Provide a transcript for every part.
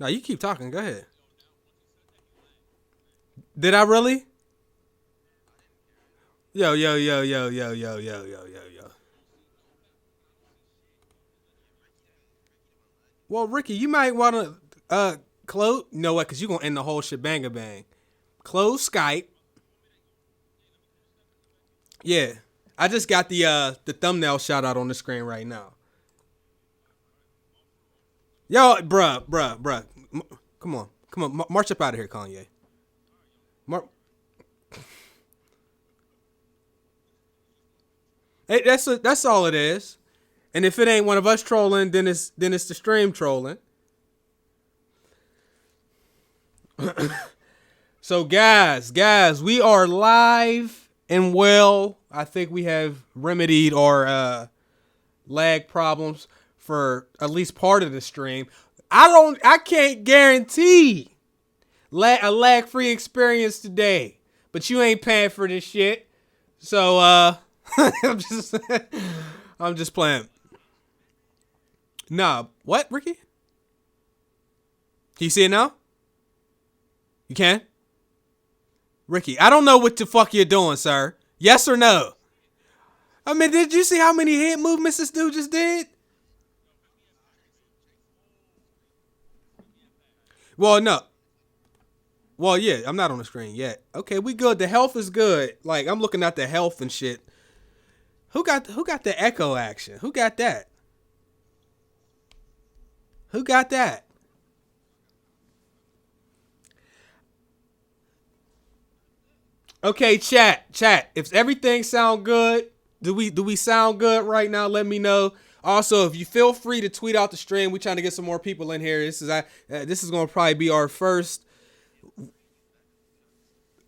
No, you keep talking. Go ahead. Did I really? Yo. Well, Ricky, you might want to close. You know what? Because you're going to end the whole shebang bang. Close Skype. Yeah. I just got the thumbnail shout out on the screen right now. Yo, bruh. Come on. March up out of here, Kanye. Hey, that's all it is. And if it ain't one of us trolling, then it's the stream trolling. So guys, we are live and well. I think we have remedied our lag problems for at least part of the stream. I can't guarantee a lag-free experience today, but you ain't paying for this shit. So I'm just playing. Nah, what, Ricky? Can you see it now? You can? Ricky, I don't know what the fuck you're doing, sir. Yes or no? I mean, did you see how many head movements this dude just did? Well, no. Well, yeah, I'm not on the screen yet. Okay, we good. The health is good. Like, I'm looking at the health and shit. Who got the echo action? Who got that? Who got that? Okay, chat. If everything sound good, do we sound good right now? Let me know. Also, if you feel free to tweet out the stream, we trying to get some more people in here. This is gonna probably be our first.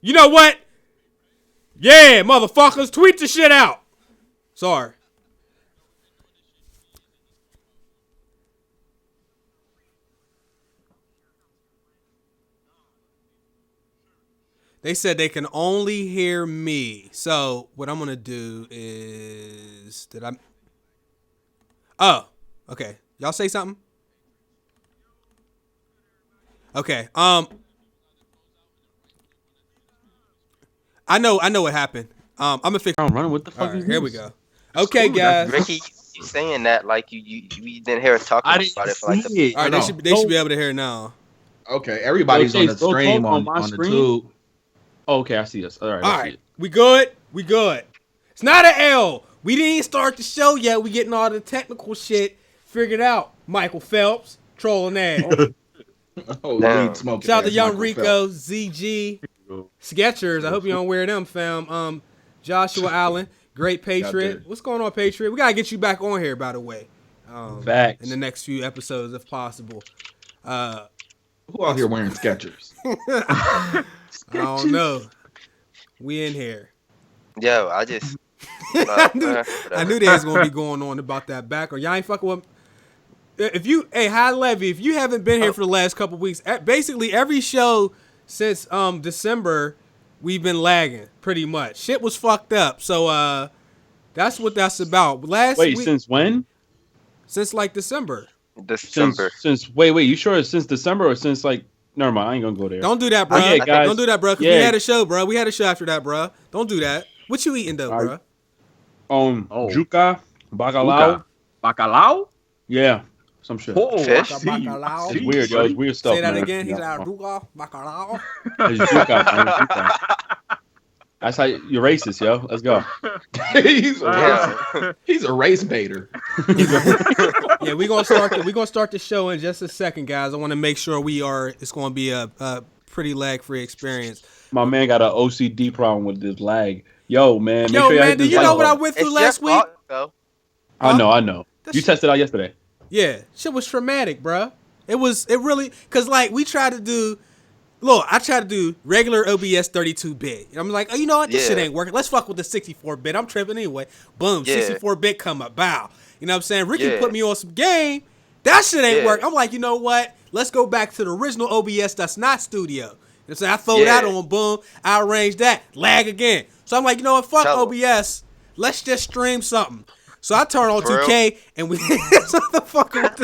You know what? Yeah, motherfuckers, tweet the shit out. Sorry. They said they can only hear me. So what I'm gonna do is Oh, okay. Y'all say something? Okay. I know what happened. I'm gonna fix. I'm running. What the fuck? Right, here we go. Okay, guys. Ricky, you saying that like you didn't hear us talking about it for like the. All right, they should be able to hear it now. Okay, everybody's on the stream on the tube. Oh, okay, I see us. All right. We good. It's not an L. We didn't start the show yet. We getting all the technical shit figured out. Michael Phelps trolling ass. Shout out to Young Rico, ZG, Skechers. I hope you don't wear them, fam. Joshua Allen, Great Patriot. What's going on, Patriot? We gotta get you back on here, by the way. Facts. In the next few episodes, if possible. Who out here wearing Skechers? I don't know. We in here. Yo, I just. I knew they was gonna be going on about that back. Or y'all ain't fucking with. High Levy, if you haven't been here for the last couple weeks, basically every show since December, we've been lagging pretty much. Shit was fucked up. So that's what that's about. Wait, since when? Since like December. Since wait, you sure it's since December or since like? Never mind, I ain't gonna go there. Don't do that, bro. Yeah, guys. Don't do that, bro. Cause we had a show, bro. We had a show after that, bro. Don't do that. What you eating though, bro? Juca, bacalao. Yeah, some shit. Fish. It's weird, yo. It's weird stuff. Say that man. again. He's like juca, bacalao. It's juca, man. Juca. That's how you're racist, yo. Let's go. He's a race baiter. Yeah, we're gonna start the show in just a second, guys. I want to make sure it's gonna be a pretty lag-free experience. My man got an OCD problem with this lag. Yo, man. Do you know what I went through last week? I know. You tested out yesterday. Yeah, shit was traumatic, bro. It really, cause like we tried to do. Look, I tried to do regular OBS 32-bit. I'm like, oh, you know what? This shit ain't working. Let's fuck with the 64-bit. I'm tripping anyway. Boom, 64-bit come up. Bow. You know what I'm saying? Ricky put me on some game. That shit ain't work. I'm like, you know what? Let's go back to the original OBS that's not studio. You know what I'm saying? I throw that on, boom. I arrange that. Lag again. So I'm like, you know what? Fuck OBS. Let's just stream something. So I turn on 2K and we what the fuck with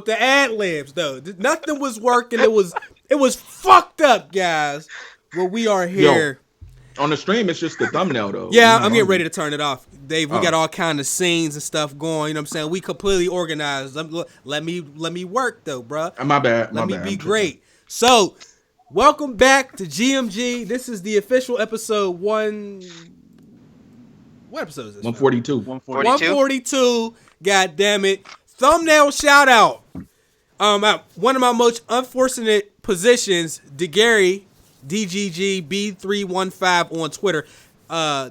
with the ad libs though. Nothing was working. It was fucked up, guys. Well, we are here. Yo, on the stream, it's just the thumbnail though. Yeah, I'm getting ready to turn it off. Dave, we got all kind of scenes and stuff going. You know what I'm saying? We completely organized. Let me work though, bro. My bad. Let me be great. So, welcome back to GMG. This is the official episode one. What episode is this? 142. 142. God damn it. Thumbnail shout out. One of my most unfortunate positions, DeGary, DGGB315 on Twitter,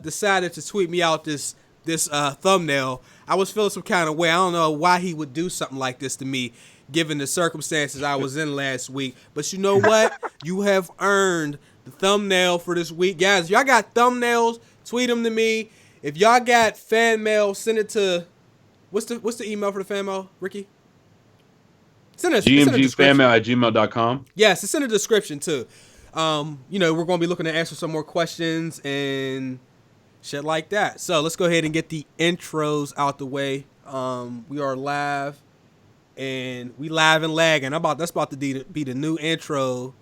decided to tweet me out this thumbnail. I was feeling some kind of way. I don't know why he would do something like this to me, given the circumstances I was in last week. But you know what? You have earned the thumbnail for this week. Guys, y'all got thumbnails, tweet them to me. If y'all got fan mail, send it to, what's the email for the fan mail, Ricky? Send us gmgfanmail@gmail.com. Yes, it's in the description too. We're going to be looking to answer some more questions and shit like that. So let's go ahead and get the intros out the way. We are live, and we live and lagging. That's about to be the new intro.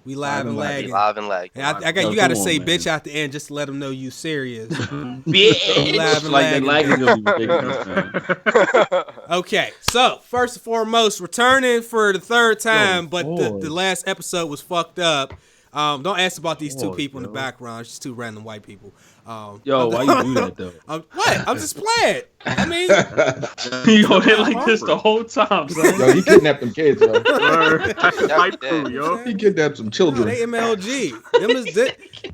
We live and lagging. Live and lagging. You got to say bitch at the end just to let them know you serious. Bitch. Live and like lagging. Lagging. Okay, so first and foremost, returning for the third time, but the last episode was fucked up. Don't ask about these two people in the background. It's just two random white people. Why you do that though? What? I'm just playing. I mean, they like this the whole time, son. Yo, he kidnapped them kids, yo. Yo. He kidnapped some children. They MLG.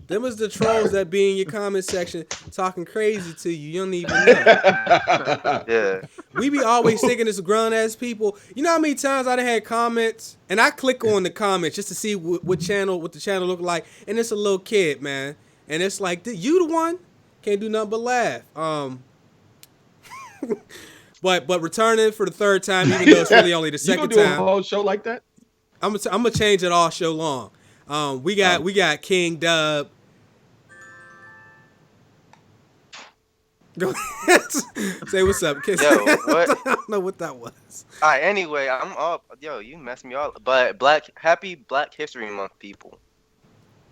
Them is the trolls that be in your comment section talking crazy to you. You don't even know. Yeah. We be always thinking it's grown ass people. You know how many times I done had comments, and I click on the comments just to see what the channel look like, and it's a little kid, man. And it's like, you the one? Can't do nothing but laugh. But returning for the third time, even though it's really only the second you gonna time. do a whole show like that? I'm gonna change it all show long. We got KingDub. Go ahead. Say what's up, Kiss. Yo, what? I don't know what that was. All right, anyway, I'm up. Yo, you messed me up. But happy Black History Month, people.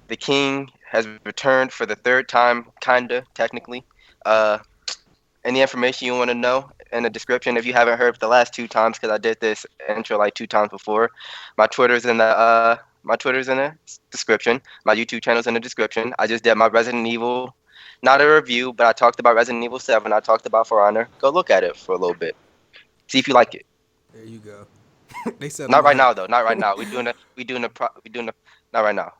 The King has returned for the third time, kinda, technically. Any information you want to know in the description, if you haven't heard the last two times, because I did this intro like 2 times before. My Twitter's in the description. My YouTube channel's in the description. I just did my Resident Evil, not a review, but I talked about Resident Evil 7. I talked about For Honor. Go look at it for a little bit. See if you like it. There you go. They said not right now though. Not right now. We doing the not right now.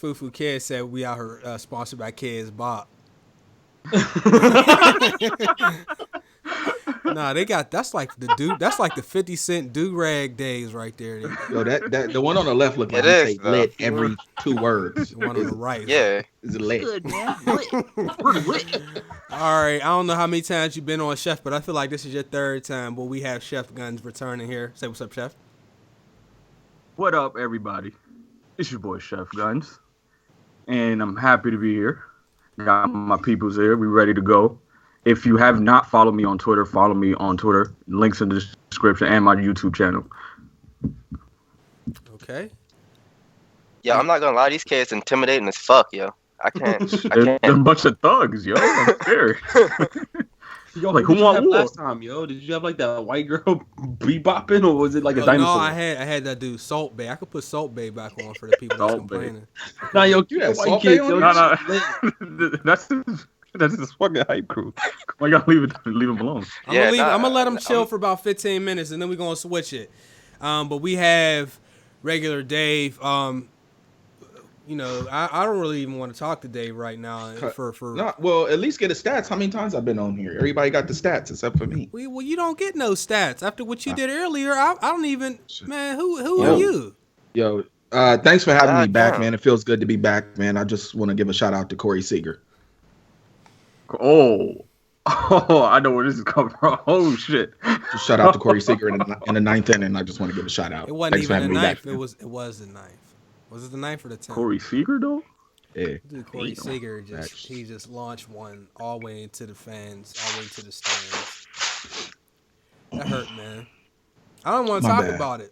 Fufu Kid said we out here sponsored by Kids Bop. Nah, they got that's like the 50 Cent do-rag days right there. Yo, that the one on the left look like he say lit every 2 words. The one on the right. Yeah. Is it lit? Good, man. All right, I don't know how many times you've been on Chef, but I feel like this is your third time. But we have Chef Guns returning here. Say what's up, Chef. What up, everybody? It's your boy Chef Guns, and I'm happy to be here. Got my peoples here. We ready to go. If you have not followed me on Twitter, follow me on Twitter. Links in the description and my YouTube channel. Okay. Yeah, I'm not gonna lie. These kids intimidating as fuck, yo. I can't. They're a bunch of thugs, yo. I'm scared. Yo, like, who won last time, yo? Did you have like that white girl bebopping, or was it like a dinosaur? No, I had that dude Salt Bay. I could put Salt Bay back on for the people that's complaining. Nah, yo, you had white Salt kids, Bae yo. on No. That's this fucking hype crew. I gotta leave him alone. I'm gonna let him chill for about 15 minutes, and then we're gonna switch it. But we have regular Dave. I don't really even want to talk to Dave right now. Well, at least get the stats. How many times I've been on here? Everybody got the stats except for me. Well, you don't get no stats after what you did earlier. I don't even, man. Who are you? Yo, thanks for having me back, man. It feels good to be back, man. I just want to give a shout out to Corey Seager. Oh, I know where this is coming from. Oh shit! Just shout out to Corey Seager in the 9th inning. I just want to give a shout out. It wasn't even the 9th. It was the 9th. Was it the 9th or the 10th? Corey Seager though. Yeah. Dude, Corey Seager just launched one all the way into the fans, all the way to the stands. That hurt, man. I don't want to talk about it.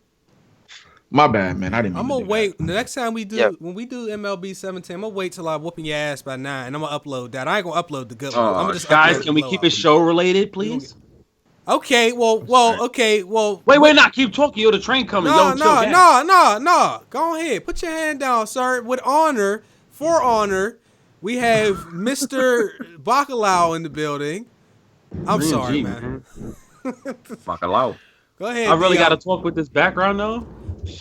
My bad, man. I didn't. I'm gonna wait. The next time we do, when we do MLB 17, I'm gonna wait till I'm whooping your ass by 9, and I'm gonna upload that. I ain't gonna upload the good one. I'm gonna just guys, can we keep it show related, please? Okay. Well. Okay. Well. Wait. Not keep talking. Yo, the train coming. No. Go ahead. Put your hand down, sir. With honor, for honor, we have Mr. Bacalao in the building. I'm sorry, man. Bacalao. Go ahead. I really got to talk with this background though.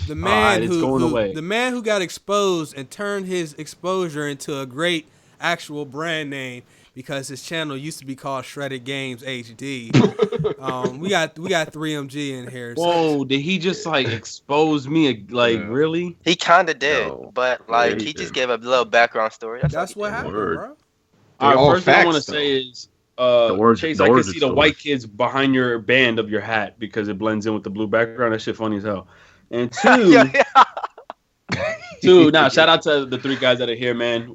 The man the man who got exposed and turned his exposure into a great actual brand name because his channel used to be called Shredded Games HD. We got 3MG in here. Whoa, did he just like expose me? Really? He kind of did, but like he just gave a little background story. That's what happened, bro. All right, first thing I want to say is, Chase, I can see the white kids behind your band of your hat because it blends in with the blue background. That shit funny as hell. And two, shout out to the 3 guys that are here, man.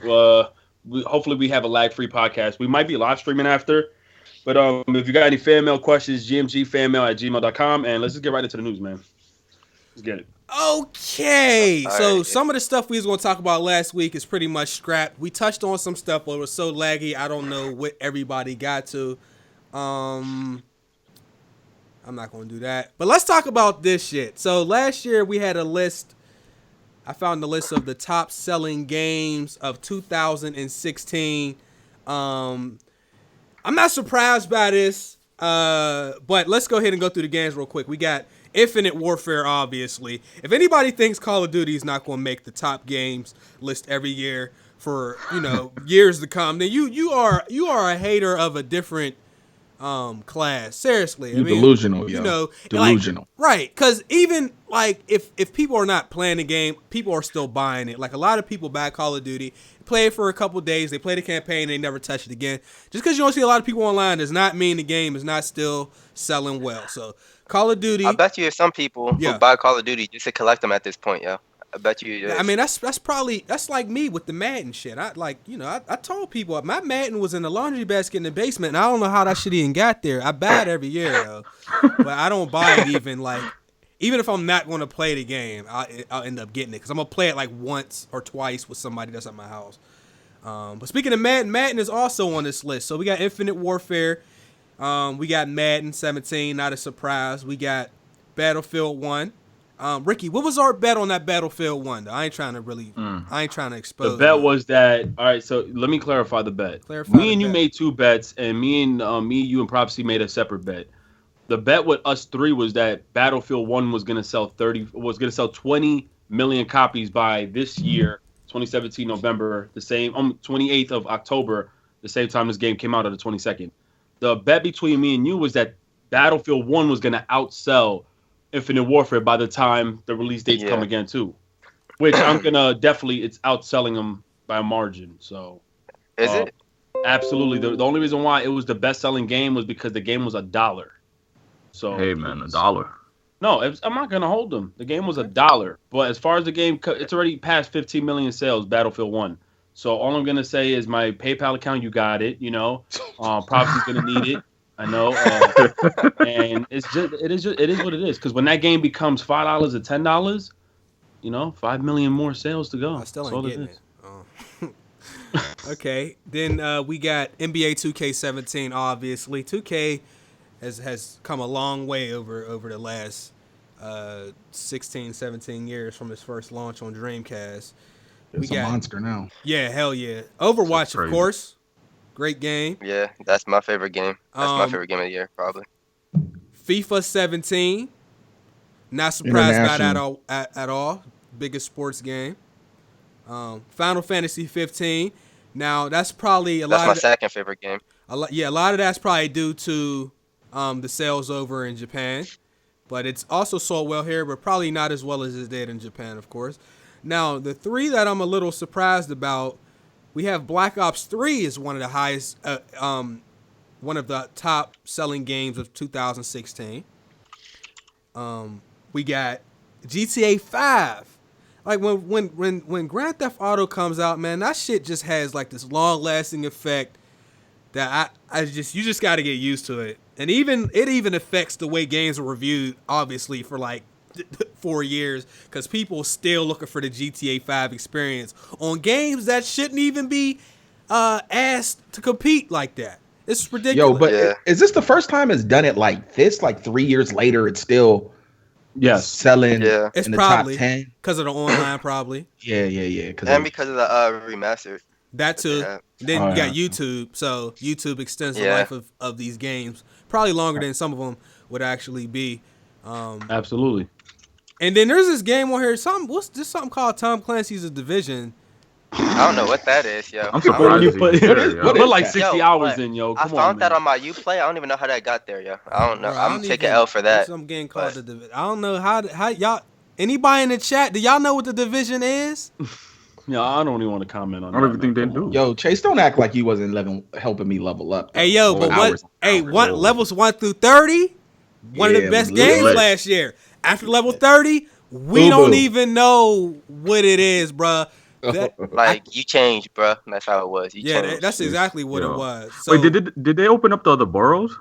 Hopefully we have a lag-free podcast. We might be live streaming after, but if you got any fan mail questions, gmgfanmail@gmail.com, and let's just get right into the news, man. Let's get it. Okay, so some of the stuff we was going to talk about last week is pretty much scrapped. We touched on some stuff, but it was so laggy, I don't know what everybody got to. I'm not going to do that. But let's talk about this shit. So last year we had a list. I found the list of the top selling games of 2016. I'm not surprised by this, but let's go ahead and go through the games real quick. We got Infinite Warfare, obviously. If anybody thinks Call of Duty is not going to make the top games list every year for years to come, then you are a hater of a different class. Seriously, delusional. Delusional, right? Because even like if people are not playing the game, people are still buying it. Like a lot of people buy Call of Duty, play it for a couple days, they play the campaign, they never touch it again. Just because you don't see a lot of people online does not mean the game is not still selling well. So Call of Duty, I bet you some people who buy Call of Duty just to collect them at this point, yo. I bet you. I mean, that's like me with the Madden shit. I told people my Madden was in the laundry basket in the basement, and I don't know how that shit even got there. I buy it every year though, but I don't buy it even if I'm not going to play the game, I'll end up getting it because I'm gonna play it like once or twice with somebody that's at my house. But speaking of Madden is also on this list. So we got Infinite Warfare, we got Madden 17, not a surprise. We got Battlefield 1. Ricky, what was our bet on that Battlefield 1? Though? I ain't trying to expose. The bet was that. All right, so let me clarify the bet. Me and you made 2 bets, and me, you, and Prophecy made a separate bet. The bet with us 3 was that Battlefield 1 was gonna sell 20 million copies by this year, 2017 November, the same 28th of October, the same time this game came out on the 22nd. The bet between me and you was that Battlefield 1 was gonna outsell Infinite Warfare by the time the release dates come again too, which I'm gonna definitely it's outselling them by a margin. So is it? Absolutely. The only reason why it was the best selling game was because the game was $1. So hey man, $1. No, I'm not gonna hold them. The game was $1, but as far as the game, it's already past 15 million sales. Battlefield 1. So all I'm gonna say is my PayPal account. You got it. Prophecy's gonna need it. I know, and it is what it is. Because when that game becomes $5 or $10, 5 million more sales to go. I still ain't getting it. Oh. Okay, then we got NBA 2K17. Obviously, 2K has come a long way over the last 16, 17 years from its first launch on Dreamcast. It's a monster now. Yeah, hell yeah. Overwatch, of course. Great game. Yeah, that's my favorite game. That's my favorite game of the year, probably. FIFA 17. Not surprised by that at all. Biggest sports game. Final Fantasy 15. Now, that's probably That's my second favorite game. A lot of that's probably due to the sales over in Japan. But it's also sold well here, but probably not as well as it did in Japan, of course. Now, the 3 that I'm a little surprised about, we have Black Ops 3 is one of the highest, one of the top selling games of 2016. We got GTA 5. Like when Grand Theft Auto comes out, man, that shit just has like this long lasting effect that you just got to get used to it. And it even affects the way games are reviewed, obviously, for like 4 years, because people still looking for the GTA 5 experience on games that shouldn't even be asked to compete like that. It's ridiculous. Yo, but is this the first time it's done it like this? Like 3 years later, it's still selling it's in the probably top 10? Because of the online, probably. Yeah. And because of the remastered. That too. Then you got YouTube, so YouTube extends the life of these games probably longer than some of them would actually be. Absolutely. And then there's this game on here. Something called Tom Clancy's The Division. I don't know what that is, yo. I'm surprised you put like 60 hours in, yo. I found that on my Uplay. I don't even know how that got there, yo. I don't know. I'm taking L for that. Some game called The Division. I don't know how y'all. Anybody in the chat? Do y'all know what The Division is? Yeah, I don't even want to comment on that. I don't even think they do. Yo, Chase, don't act like you wasn't helping me level up. Hey, yo, but what? Hey, what levels 1 through 30? One of the best games last year. After level 30, we don't even know what it is, bruh. You changed, bruh. That's how it was. That's exactly what it was. So, wait, did they open up the other boroughs?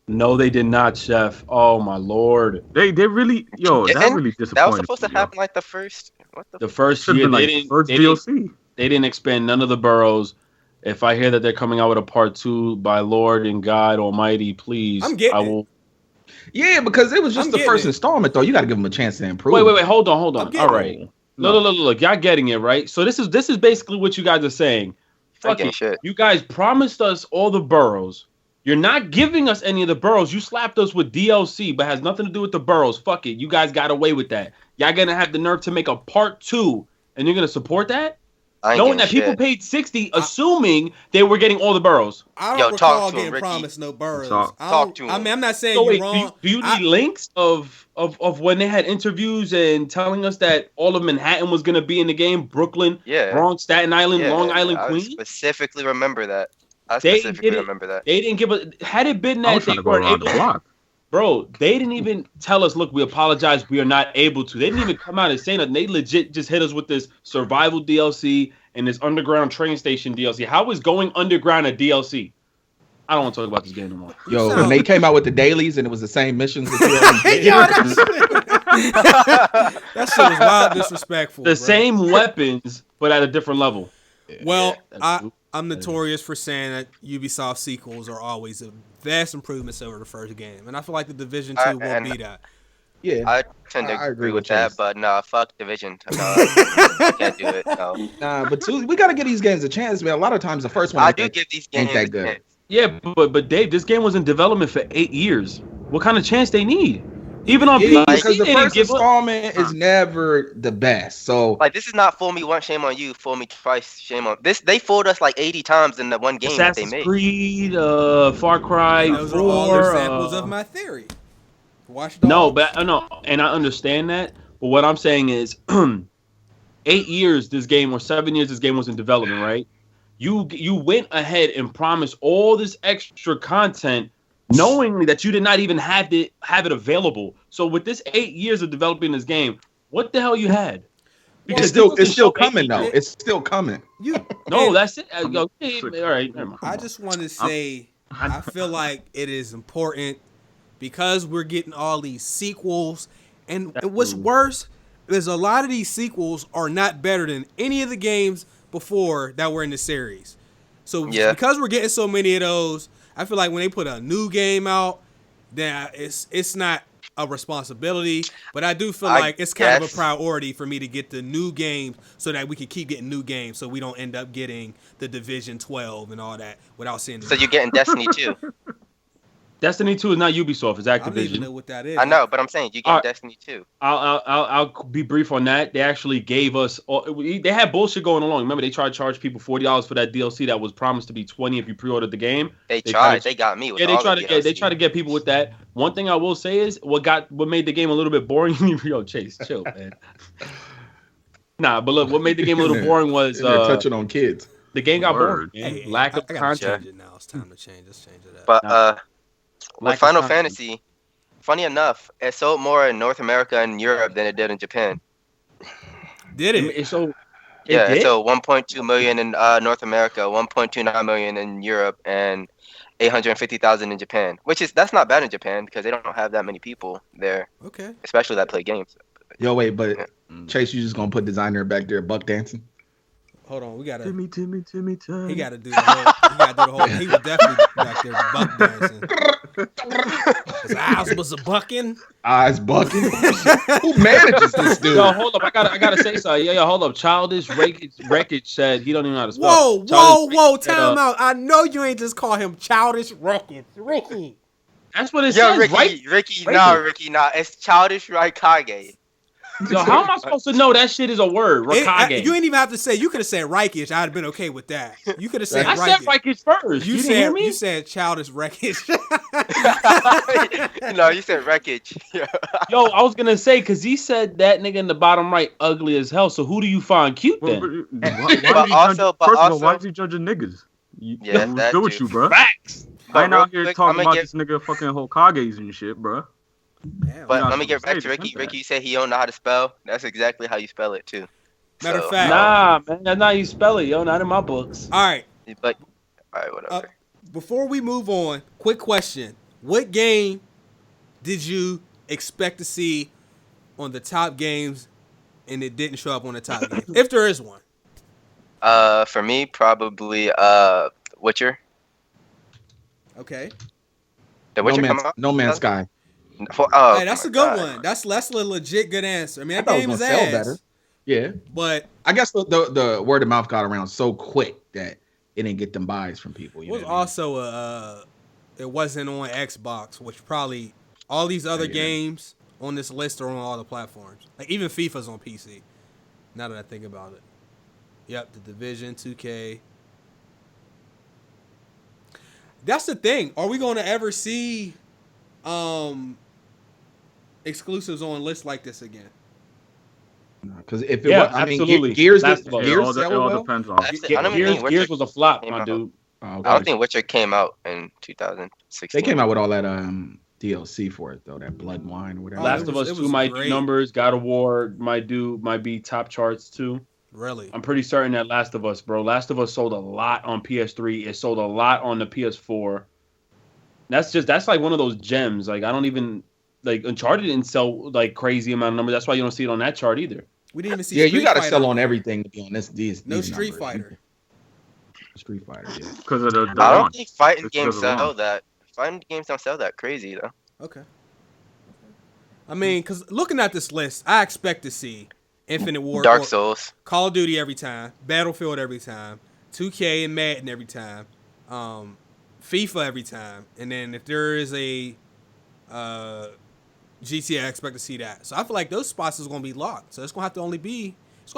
No, they did not, Chef. Oh my lord. They really that really disappointed. That was supposed to happen like the first. The first year DLC. They didn't expand none of the boroughs. If I hear that they're coming out with a part 2, by Lord and God Almighty, please, I will. Yeah, because it was just the first installment, though. You got to give them a chance to improve. Wait, hold on. All right. Look, y'all getting it, right? So this is basically what you guys are saying. Fuck it. Shit. You guys promised us all the boroughs. You're not giving us any of the boroughs. You slapped us with DLC, but has nothing to do with the boroughs. Fuck it. You guys got away with that. Y'all gonna have the nerve to make a part 2, and you're gonna support that? Knowing that people paid $60, assuming they were getting all the boroughs. I don't recall getting promised no boroughs. Talk to him. I mean, I'm not saying you're wrong. Do you need links of when they had interviews and telling us that all of Manhattan was going to be in the game? Brooklyn, Bronx, Staten Island, Long Island, Queens? I specifically remember that. They didn't give us... Had it been that they weren't able to... Bro, they didn't even tell us, look, we apologize, we are not able to. They didn't even come out and say nothing. They legit just hit us with this survival DLC and this underground train station DLC. How is going underground a DLC? I don't want to talk about this game anymore. Yo, when they came out with the dailies and it was the same missions. That shit was wild disrespectful. The same weapons, but at a different level. Well, I'm notorious for saying that Ubisoft sequels are always a vast improvements over the first game, and I feel like the Division 2 will be that. Yeah, I tend to agree with that, but nah, fuck Division. No, I can't do it. No. Nah, but we gotta give these games a chance, man. A lot of times the first one I do give these games ain't that good. Yeah, but Dave, this game was in development for 8 years. What kind of chance they need? Even on PC, because the first installment is never the best. So like, this is not fool me once, shame on you. Fool me twice, shame on this. They fooled us like 80 times in the one game that they made. Assassin's Creed, Far Cry. Those 4, are all examples of my theory. No, and I understand that. But what I'm saying is, 8 years this game, or 7 years this game was in development, right? You went ahead and promised all this extra content, knowing that you did not even have it available. So with this 8 years of developing this game, what the hell you had? Because it's still coming though. It's still coming. That's it. Okay, all right. I just want to say, I feel like it is important because we're getting all these sequels, and what's worse is a lot of these sequels are not better than any of the games before that were in the series. So because we're getting so many of those, I feel like when they put a new game out, then it's not a responsibility, but I do feel like it's kind of a priority for me to get the new games so that we can keep getting new games, so we don't end up getting the Division 12 and all that without seeing. So you're getting Destiny 2. Destiny 2 is not Ubisoft, it's Activision. I don't even know what that is. I know, but I'm saying you get Destiny 2. I'll be brief on that. They actually gave us they had bullshit going along. Remember, they tried to charge people $40 for that DLC that was promised to be $20 if you pre-ordered the game. They got me with they tried to get people with that. One thing I will say is what made the game a little bit boring. Yo, Chase, chill, man. Nah, but look, what made the game a little boring was they're touching on kids. The game got boring. Hey, lack of content. Change it now. It's time to change. Let's change it up. But with Final Fantasy, funny enough, it sold more in North America and Europe than it did in Japan. Did it? It sold 1.2 million in North America, 1.29 million in Europe, and 850,000 in Japan, that's not bad in Japan because they don't have that many people there. Okay. Especially that play games. Yo, wait, but Chase, you just gonna put designer back there buck dancing? Hold on, we gotta. Timmy. He gotta do the whole. He gotta do the whole. He was definitely back there buck dancing. His eyes was a bucking. Eyes bucking. Who manages this dude? Yo, hold up. I gotta say something. Yo, hold up. Childish Wreckage said he don't even know how to spell. Whoa! Time out. I know you ain't just call him Childish Wreckage. Ricky. That's what it says, right? Ricky, nah. It's Childish Raikage. So how am I supposed to know that shit is a word? Raikage. You ain't even have to say. You could have said Raikage. I'd have been okay with that. You could have said. I said Raikage first. You didn't hear me? You said Childish Wreckage. No, you said Wreckage. Yo, I was gonna say because he said that nigga in the bottom right ugly as hell. So who do you find cute then? Why is he judging niggas? Yeah, what's good with you, bro? Facts. I ain't out here talking about this nigga fucking Hokages and shit, bro. Damn. But let me get back to Ricky. Ricky said he don't know how to spell. That's exactly how you spell it too. Matter of fact, nah, man, that's not how you spell it, yo. Not in my books. All right. But all right, whatever. Before we move on, quick question: what game did you expect to see on the top games, and it didn't show up on the top games, if there is one? For me, probably Witcher. Okay. The Witcher come out? No Man's Sky. Hey, that's a good one. That's a legit good answer. I mean, that game is ass. Better. Yeah, but I guess the word of mouth got around so quick that it didn't get them buys from people. It was also it wasn't on Xbox, which probably all these other games on this list are on all the platforms. Like even FIFA's on PC. Now that I think about it. Yep, The Division, 2K. That's the thing. Are we going to ever see exclusives on lists like this again? Because if it was, I mean, Gears all depends on. Gears was a flop, my dude. I don't think Witcher came out in 2016. They came out with all that DLC for it though, that Blood and Wine or whatever. Last of Us 2 might do numbers. God of War might be top charts too. Really? I'm pretty certain that Last of Us, bro. Last of Us sold a lot on PS3. It sold a lot on the PS4. That's like one of those gems. Like I don't even like Uncharted didn't sell like crazy amount of numbers. That's why you don't see it on that chart either. We didn't even see. Yeah, you got to sell on everything to be on these. No these Street numbers. Fighter. Street Fighter, yeah. Because of the I don't think fighting games sell that. Fighting games don't sell that crazy though. Okay. I mean, because looking at this list, I expect to see Infinite War, Dark Souls, Call of Duty every time, Battlefield every time, 2K and Madden every time, FIFA every time, and then if there is a GTA, I expect to see that. So I feel like those spots is going to be locked. So it's going to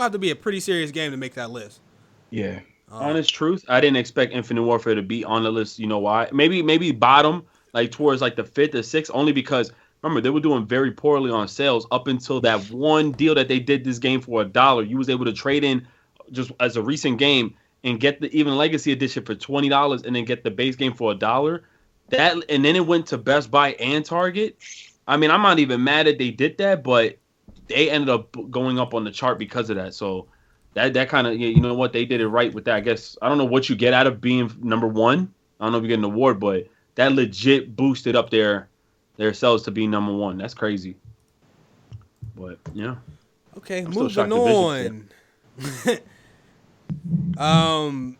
have to be a pretty serious game to make that list. Yeah. Honest truth, I didn't expect Infinite Warfare to be on the list. You know why? Maybe bottom, like towards like the 5th or 6th, only because remember they were doing very poorly on sales up until that one deal that they did this game for $1. You was able to trade in just as a recent game and get the even Legacy Edition for $20, and then get the base game for $1. That and then it went to Best Buy and Target. I mean, I'm not even mad that they did that, but they ended up going up on the chart because of that. So. That kind of, you know what, they did it right with that. I guess I don't know what you get out of being number one. I don't know if you get an award, but that legit boosted up their sales to be number one. That's crazy. But yeah. Okay, moving on. I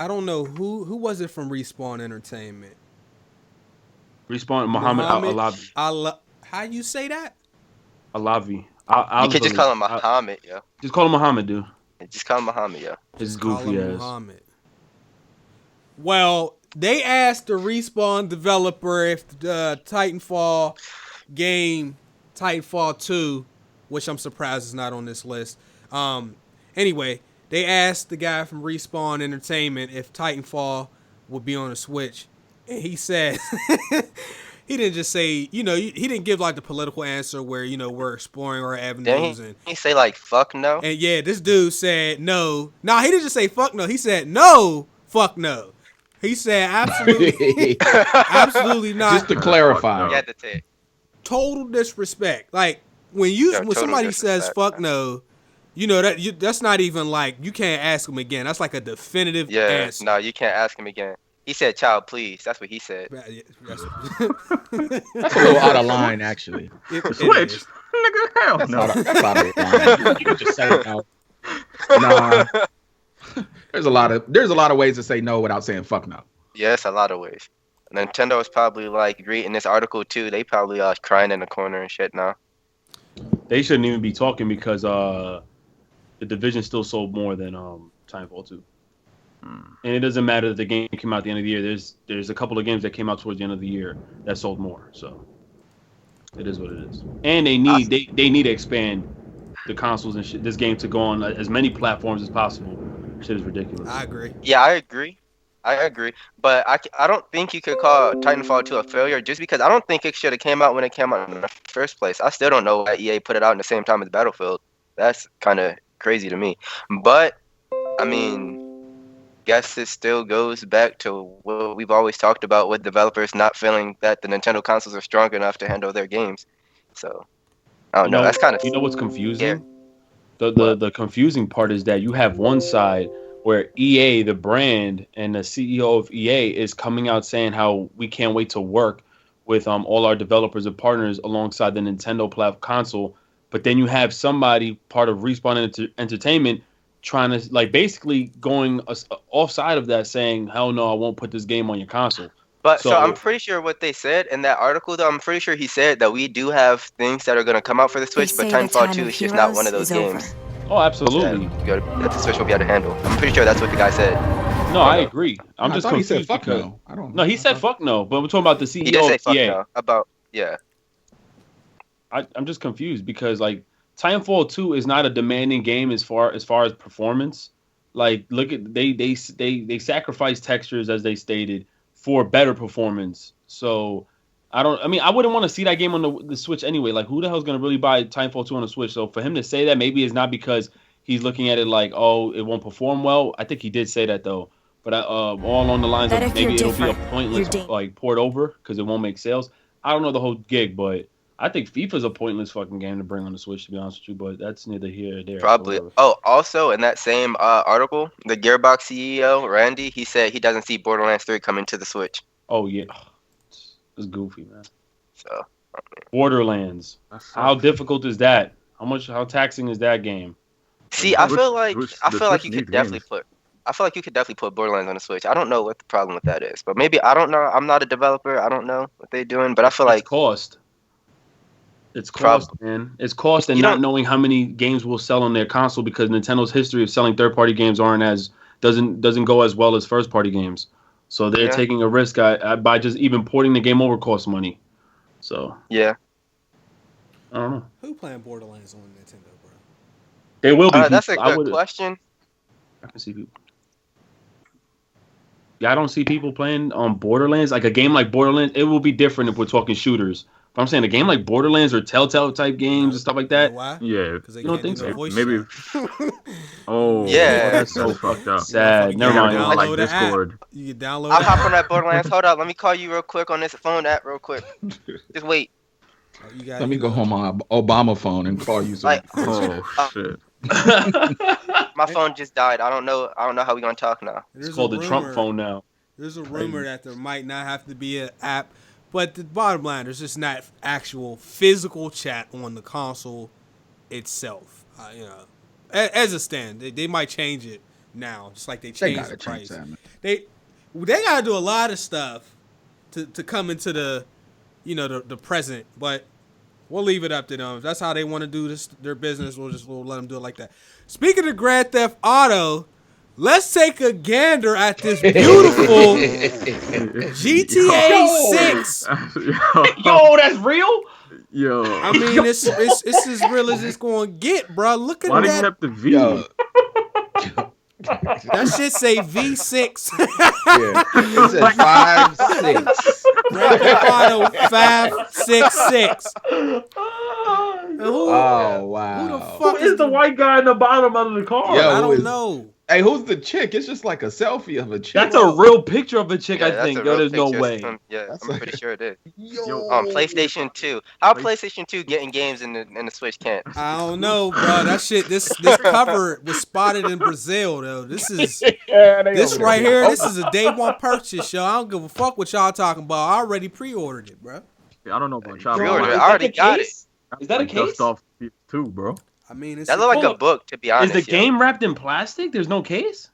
don't know who was it from Respawn Entertainment. Respawn Muhammad Alavi. How you say that? Alavi. You can just call him Muhammad, yo. Just call him Muhammad, dude. Just call him Muhammad, yo. His goofy ass. Muhammad. Well, they asked the Respawn developer if the Titanfall game, Titanfall 2, which I'm surprised is not on this list. Anyway, they asked the guy from Respawn Entertainment if Titanfall would be on the Switch, and he said. He didn't just say, he didn't give like the political answer where, we're exploring our avenues. Didn't he say like, fuck no? And yeah, this dude said no. Nah, he didn't just say fuck no. He said no, fuck no. He said absolutely, absolutely not. Just to clarify. Yeah, that's it. Total disrespect. Like when somebody says fuck no, that's not even like, you can't ask him again. That's like a definitive answer. No, you can't ask him again. He said, "Child, please." That's what he said. That's a little out of line, actually. Switch, nigga, hell no. That's out of line. You could just say no. Nah. There's a lot of ways to say no without saying fuck no. Yes, a lot of ways. Nintendo is probably like reading this article too. They probably are crying in the corner and shit now. They shouldn't even be talking because the Division still sold more than Titanfall 2. And it doesn't matter that the game came out at the end of the year. There's a couple of games that came out towards the end of the year that sold more. So it is what it is. And they need to expand the consoles and shit. This game to go on as many platforms as possible. Shit is ridiculous. I agree. Yeah, I agree. But I don't think you could call Titanfall 2 a failure just because I don't think it should have came out when it came out in the first place. I still don't know why EA put it out in the same time as Battlefield. That's kind of crazy to me. But, I mean, guess it still goes back to what we've always talked about with developers not feeling that the Nintendo consoles are strong enough to handle their games. So, I don't know. That's kind of... You know what's confusing? Yeah. The confusing part is that you have one side where EA, the brand, and the CEO of EA is coming out saying how we can't wait to work with all our developers and partners alongside the Nintendo console. But then you have somebody, part of Respawn Entertainment, trying to, like, basically going offside of that, saying, hell no, I won't put this game on your console. But so I'm pretty sure what they said in that article, though, I'm pretty sure he said that we do have things that are going to come out for the Switch, but Titanfall 2 is just not one of those games. Oh, absolutely. That the Switch will be able to handle. I'm pretty sure that's what the guy said. No, I agree. I'm just confused. He said fuck no. I don't know. No, he said fuck no, but we're talking about the CEO. He did say fuck EA. no. I'm just confused because, like, Titanfall 2 is not a demanding game as far as performance. Like, look at they sacrifice textures, as they stated, for better performance. So I wouldn't want to see that game on the Switch anyway. Like, who the hell's gonna really buy Titanfall 2 on the Switch? So for him to say that, maybe it's not because he's looking at it like, oh, it won't perform well. I think he did say that though. But all along the lines of maybe it'll be a pointless like port over because it won't make sales. I don't know the whole gig, but I think FIFA's a pointless fucking game to bring on the Switch, to be honest with you, but that's neither here nor there. Probably. Oh, also in that same article, the Gearbox CEO, Randy, he said he doesn't see Borderlands 3 coming to the Switch. Oh, yeah. It's goofy, man. So, Borderlands. How difficult is that? How taxing is that game? See, I feel like you could definitely put Borderlands on the Switch. I don't know what the problem with that is, but maybe, I don't know. I'm not a developer. I don't know what they're doing, but I feel like It's cost, man. It's cost and not knowing how many games will sell on their console because Nintendo's history of selling third-party games doesn't go as well as first-party games. So they're taking a risk by just even porting the game over costs money. So yeah, I don't know. Who playing Borderlands on Nintendo, bro? There will be. That's a good question. I can see people. Yeah, I don't see people playing on Borderlands. Like a game like Borderlands, it will be different if we're talking shooters. But I'm saying a game like Borderlands or Telltale type games and stuff like that. Why? Yeah, because they don't think so. Maybe. Oh, yeah, that's so fucked up. Sad. Never mind. Like Discord. You can download. I'll hop on that Borderlands. Hold up, let me call you real quick on this phone app, real quick. Just wait. Let me go home on Obama phone and call you. Shit. My phone just died. I don't know how we gonna talk now. It's called the Trump phone now. There's a rumor that there might not have to be an app, but the bottom line, there's just not actual physical chat on the console itself. As a stand, they might change it now, just like they changed the price. They gotta do a lot of stuff to come into the the present, but we'll leave it up to them. If that's how they want to do their business, we'll let them do it like that. Speaking of Grand Theft Auto, let's take a gander at this beautiful GTA 6. Yo, that's real? Yo. I mean, it's as real as it's going to get, bro. Look at that. Why do you have the V? That shit say V6. Yeah, it says 5-6. Grand Theft Auto 566. Oh wow! Who the fuck is the white guy in the bottom of the car? Yo, I don't know. Hey, who's the chick? It's just like a selfie of a chick. That's a real picture of a chick, Yeah, I that's think. a Yo, real there's no picture. way. I'm pretty sure it is. Yo. PlayStation 2. How PlayStation 2 getting games in the Switch can't? I don't know, bro. That shit. This cover was spotted in Brazil, though. This is this right here. This is a day one purchase, yo. I don't give a fuck what y'all talking about. I already pre-ordered it, bro. Yeah, I don't know about y'all. Pre-ordered. I already got it. Is that a case? Dust off too, bro. I mean, it's That look like a book, to be honest. Is the game wrapped in plastic? There's no case?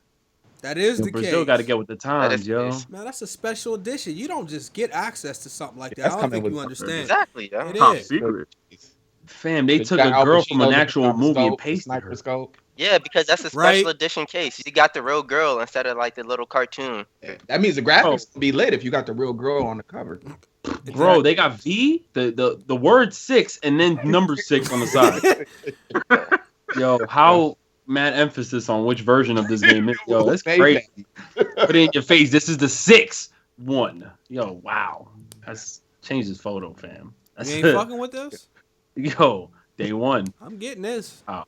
that is the Brazil case. got to get with the times, is yo. the case. Man, that's a special edition. You don't just get access to something like that. That's I don't coming think you with- understand. Exactly, yo. It Top is. secret. Fam, they took a girl from an actual movie and pasted her. Sniper scope. Yeah, because that's a special Right. edition case. You got the real girl instead of like the little cartoon. That means the graphics will be lit if you got the real girl on the cover. Bro, they got V, the word 6, and then number 6 on the side. Yo, how mad emphasis on which version of this game is. Yo, that's crazy. Put it in your face. This is the 6th one. Yo, wow. That's changed his photo, fam. That's You ain't fucking with this? Yo, day one. I'm getting this. Oh.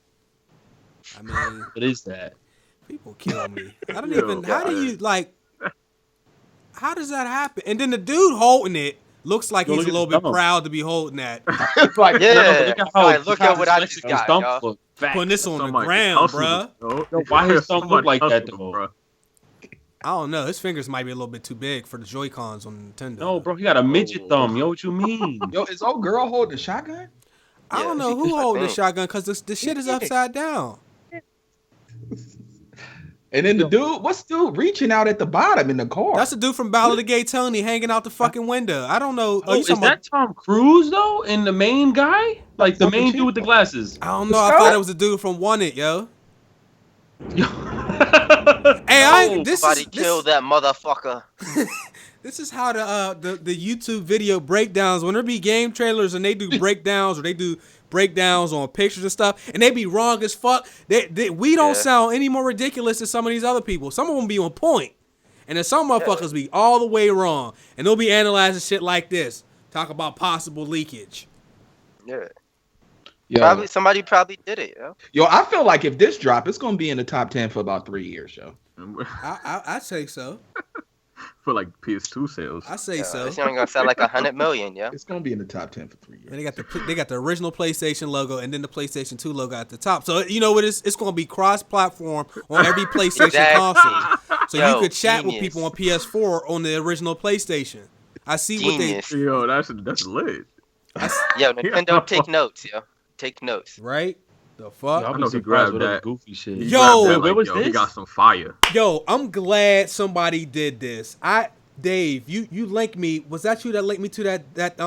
I mean, What is that? people kill me. I don't Yo, even. How do you like? How does that happen? And then the dude holding it looks like Yo, he's look a at little his bit thumb. proud to be holding that. It's like, Yeah. look at Alright, look at what I just his got, thumb y'all. look fat. Putting this on the Somebody ground, hustled bruh. it, yo. Yo, why his thumb look Somebody like that, hustled it, though? bruh. I don't know. His fingers might be a little bit too big for the Joy-Cons on Nintendo. No, bro, he got a midget thumb. Yo, what you mean? yo, is old girl holding a shotgun? I don't Yeah, know who I holding the think. shotgun because the shit is upside down. And then the dude, what's dude reaching out at the bottom in the car? That's the dude from Battle of the Gay Tony hanging out the fucking window. I don't know. Oh, you is talking that Tom Cruise though? And the main guy, like the Fucking main chick. dude with the glasses. I don't know. I thought it was the dude from Want It, yo. Hey, Somebody kill that motherfucker. This is how the YouTube video breakdowns, when there be game trailers and they do breakdowns or they do breakdowns on pictures and stuff, and they be wrong as fuck. We don't sound any more ridiculous than some of these other people. Some of them be on point, and then some motherfuckers be all the way wrong, and they'll be analyzing shit like this. Talk about possible leakage. Yeah. Yo, Somebody probably did it, yo. yo, I feel like if this drop, it's gonna be in the top 10 for about 3 years, yo. I say so. For like PS2 sales. I say so. This only gonna sell like 100 million, yo. It's gonna be in the top 10 for 3 years. And they got the original PlayStation logo and then the PlayStation 2 logo at the top. So you know what? It's going to be cross-platform on every PlayStation console. So you could chat with people on PS4 on the original PlayStation. I see Genius. what Yo, that's lit. Yo, Nintendo, take notes, yo. Take notes. they right. The fuck. I'll I be know he surprised grabbed with other that. goofy shit. He Yo, grabbed that, where was He this? got some fire. Yo, I'm glad somebody did this. Dave, you linked me. Was that you that linked me to that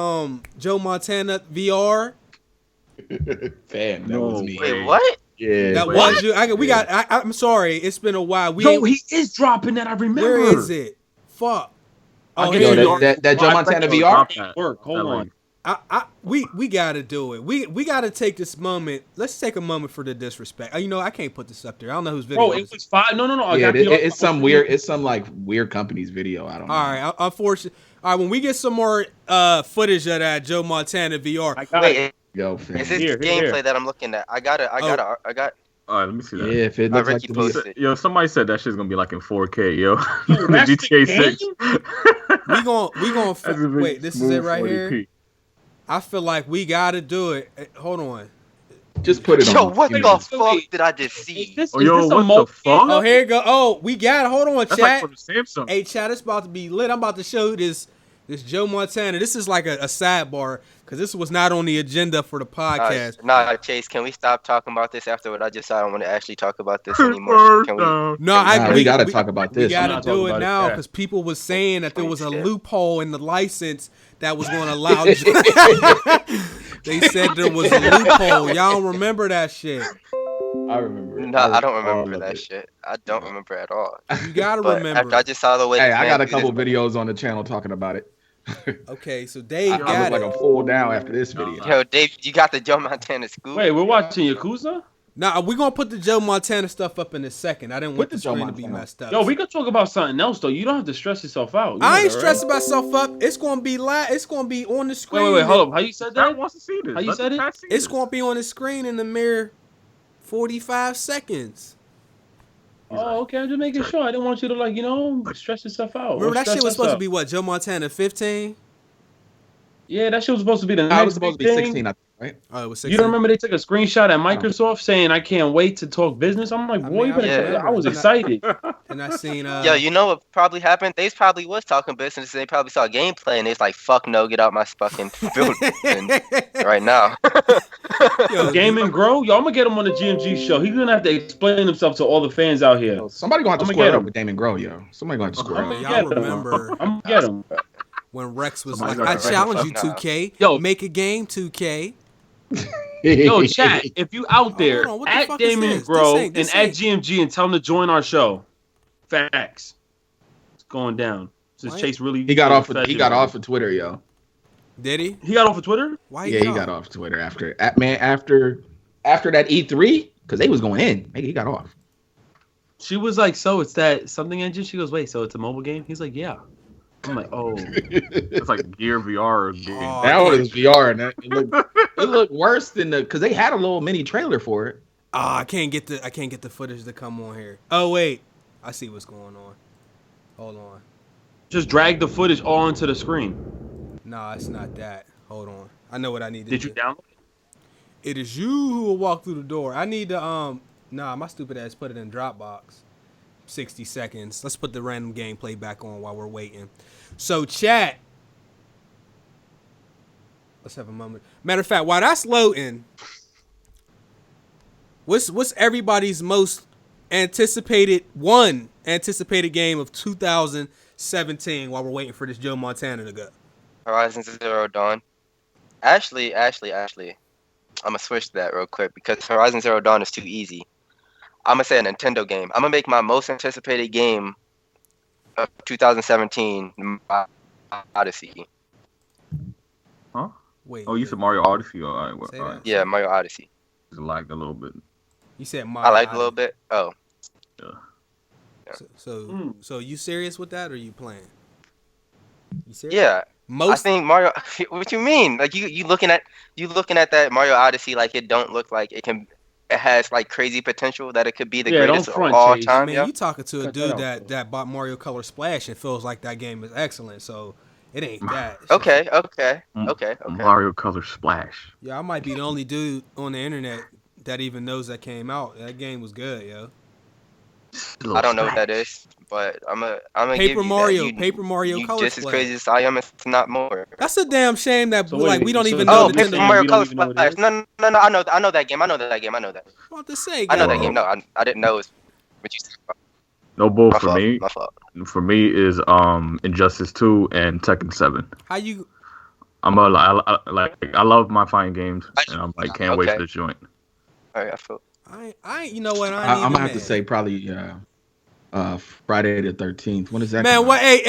Joe Montana VR? Fam, that was me. Wait, what? Yeah. That Wait. was you. I'm sorry. It's been a while. Yo, he is dropping that. I remember. Where is it? Fuck. I'll Oh, get here you it Yo, is. that Joe Montana VR? Drop that. Work. Hold That on. link. We gotta do it. We gotta take this moment. Let's take a moment for the disrespect. You know, I can't put this up there. I don't know whose video. Bro, it was 5. No. I Yeah, got the- it's some weird. It's some like weird company's video. I don't know. All right, unfortunately. All right, when we get some more footage of that Joe Montana VR, I got it. Wait, Yo, fam. is this Here. gameplay that I'm looking at? I got. All right, let me see Yeah, that. if it looks like Ricky the posted it. Yo, somebody said that shit's gonna be like in 4K, yo. Yo, the that's GTA the 6. we gon' That's a big wait. This is it smooth right 40p. here. I feel like we gotta do it. Hold on. just put it on. Yo, what the YouTube. fuck did I just Is see? this, Oh, is yo, this a what the multi- fuck? Oh, here you go. Oh, we got it. Hold on, That's chat. like for the Samsung. Hey, chat, it's about to be lit. I'm about to show you this Joe Montana. This is like a sidebar because this was not on the agenda for the podcast. Nah, Chase, can we stop talking about this after what I just said? I don't want to actually talk about this anymore. Can we? No, Nah, we gotta talk about We this. got I'm to not do talking it about it, now yeah. because people was saying that there was a Yeah. loophole in the license that was going to allow. They said there was a loophole. Y'all don't remember that shit. I remember. No, I don't all remember of that it. shit. I don't remember at all. You got to But remember. after I just saw the way. Hey, this I man got a did couple it- videos on the channel talking about it. Okay, so Dave I got look it. like I'm full down after this video. Yo, Dave, you got the Joe Montana scoop. Wait, we're watching Yakuza? Now we're gonna put the Joe Montana stuff up in a second. I didn't want Put the the Joe screen to be Montana. messed up. Yo, we could talk about something else though. You don't have to stress yourself out. You I know ain't that, stressing myself up. It's gonna be live. It's gonna be on the screen. Wait, hold up. How you said Chat that? wants to see this. How you Let said the it? chat see It's this. gonna be on the screen in the mere 45 seconds. Oh, okay. I'm just making sure. I didn't want you to stress yourself out. Remember that shit was supposed to be what? Joe Montana 15? Yeah, that shit was supposed to be the It next was supposed to be 16, I think, right? Oh, it was 16. You don't remember they took a screenshot at Microsoft saying I can't wait to talk business? I'm like, boy, I was excited. And I seen Yo, you know what probably happened? They probably was talking business. They probably saw gameplay and it's like, fuck no, get out my fucking building right now. Yo, Game and Grow, yo, I'm gonna get him on the GMG show. He's gonna have to explain himself to all the fans out here. Somebody gonna have to square up with Damon Grow, yo. Somebody gonna have to square up. Y'all remember? I'm gonna get him. When Rex was like, I challenge you, 2K. Yo, make a game, 2K. Yo, chat, if you out there, at Damon Grow and at GMG and tell him to join our show. Facts. It's going down. Since Chase really He got off of Twitter, yo. Did he? He got off of Twitter? Why? Yeah, he got off Twitter after that E3 because they was going in. He got off. She was like, so it's that something engine? She goes, wait, so it's a mobile game? He's like, yeah. I'm like, oh. It's like Gear VR game. Oh, that one is VR, and it looked worse than because they had a little mini trailer for it. I can't get the footage to come on here. Oh wait, I see what's going on. Hold on. Just drag the footage all into the screen. Nah, it's not that. Hold on. I know what I need to do. Did you download it? It is you who will walk through the door. I need to Nah, my stupid ass put it in Dropbox. 60 seconds. Let's put the random gameplay back on while we're waiting. So, chat. Let's have a moment. Matter of fact, while that's loading, what's everybody's most anticipated game of 2017 while we're waiting for this Joe Montana to go? Horizon Zero Dawn. Actually, I'm gonna switch to that real quick because Horizon Zero Dawn is too easy. I'm gonna say a Nintendo game. I'm gonna make my most anticipated game of 2017 Mario Odyssey. Huh? Wait. Oh, you said Mario Odyssey. All right. Yeah, Mario Odyssey. Just lagged a little bit. You said Mario. I liked a little bit. Oh. Yeah. So you serious with that, or you playing? You serious? Yeah. I think Mario. What you mean? Like you looking at that Mario Odyssey like it don't look like it can. It has like crazy potential that it could be the greatest of all time. Man, you talking to a dude that bought Mario Color Splash and feels like that game is excellent. So it ain't that. Okay. Mario Color Splash. Yeah, I might be the only dude on the internet that even knows that came out. That game was good, yo. I don't know what that is, but I'm gonna give you Mario, that. Paper Mario Color just Splash. As crazy as I am, it's not more. That's a damn shame that we don't even know. Oh, Paper Mario Color Splash. No, I know that game. I know that. I'm about to say, I know that game. No, I didn't know what you said. No bull for me. My fault. For me is Injustice 2 and Tekken 7. How you? I love my fighting games, and I'm like can't wait for this joint. All right, I feel. You know what? I'm gonna have to say probably Friday the 13th. When is that? Man, what? Hey,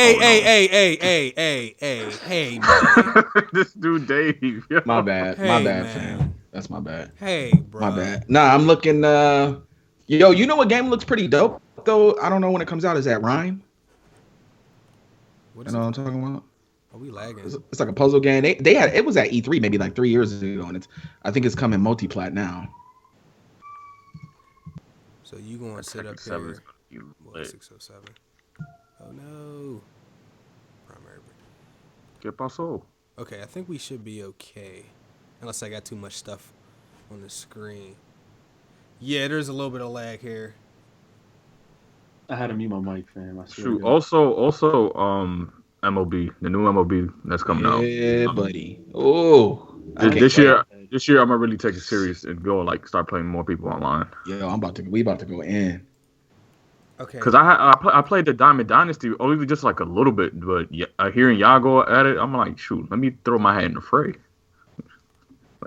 man. This dude Dave. Yo. My bad, fam. That's my bad. Hey, bro. My bad. Nah, I'm looking. Yo, you know what game looks pretty dope though? I don't know when it comes out. Is that Rhyme? You know what I'm talking about? Are we lagging? It's like a puzzle game. They had it was at E3 maybe like 3 years ago, and I think it's coming multi-plat now. So you gonna sit up here? 607. Oh no. Primary. ¿Qué pasó? Okay, I think we should be okay, unless I got too much stuff on the screen. Yeah, there's a little bit of lag here. I had to mute my mic, fam. Shoot. Also, MLB, the new MLB that's coming out. Yeah, buddy. Oh. This year, I'm gonna really take it serious and go start playing more people online. Yeah, we about to go in. Okay. Because I played the Diamond Dynasty only just like a little bit, but hearing y'all go at it, I'm like, shoot, let me throw my hat in the fray.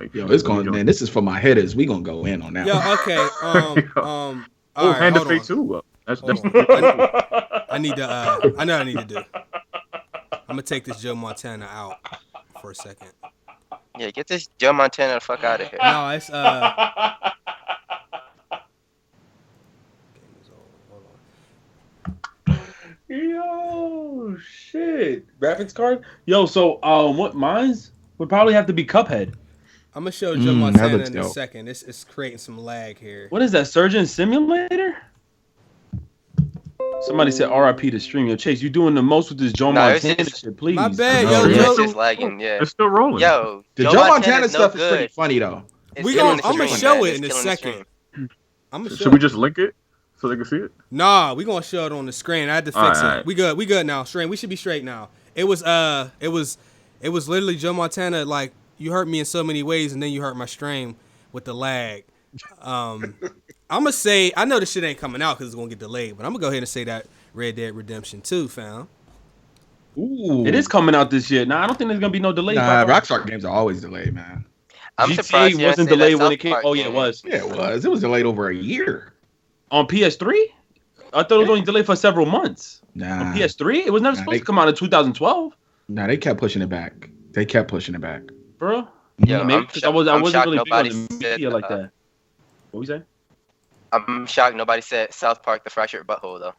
It's going, man. This is for my headers. We gonna go in on that. Yeah. Okay. All right, hand of fate too. That's I need to. I know what I need to do. I'm gonna take this Joe Montana out for a second. Yeah, get this Joe Montana the fuck out of here. No, it's Yo, shit. Graphics card? Yo, so what mines would probably have to be Cuphead. I'm gonna show Joe Montana in a second. It's creating some lag here. What is that? Surgeon Simulator? Somebody said RIP to stream. Yo, Chase, you doing the most with this Joe Montana shit, please. My bad, It's just lagging, yeah. It's still rolling. Yo, the Joe Montana stuff is pretty funny, though. I'm going to show it in a second. Should we just link it so they can see it? Nah, we going to show it on the screen. I had to fix it. Right. We good now. Stream. We should be straight now. It was literally Joe Montana, like, you hurt me in so many ways, and then you hurt my stream with the lag. I'm going to say, I know this shit ain't coming out because it's going to get delayed, but I'm going to go ahead and say that Red Dead Redemption 2, fam. Ooh. It is coming out this year. Nah, I don't think there's going to be no delay. Nah, Rockstar games are always delayed, man. I'm GTA surprised wasn't delayed when it came. Oh, yeah, it was. Yeah, it was. It was delayed over a year. On PS3? I thought it was only delayed for several months. Nah. On PS3? It was never supposed to come out in 2012. Nah, they kept pushing it back. Bro? Yeah, maybe because I wasn't really big on the media like that. What we say? I'm shocked nobody said South Park: The Fractured Butthole though.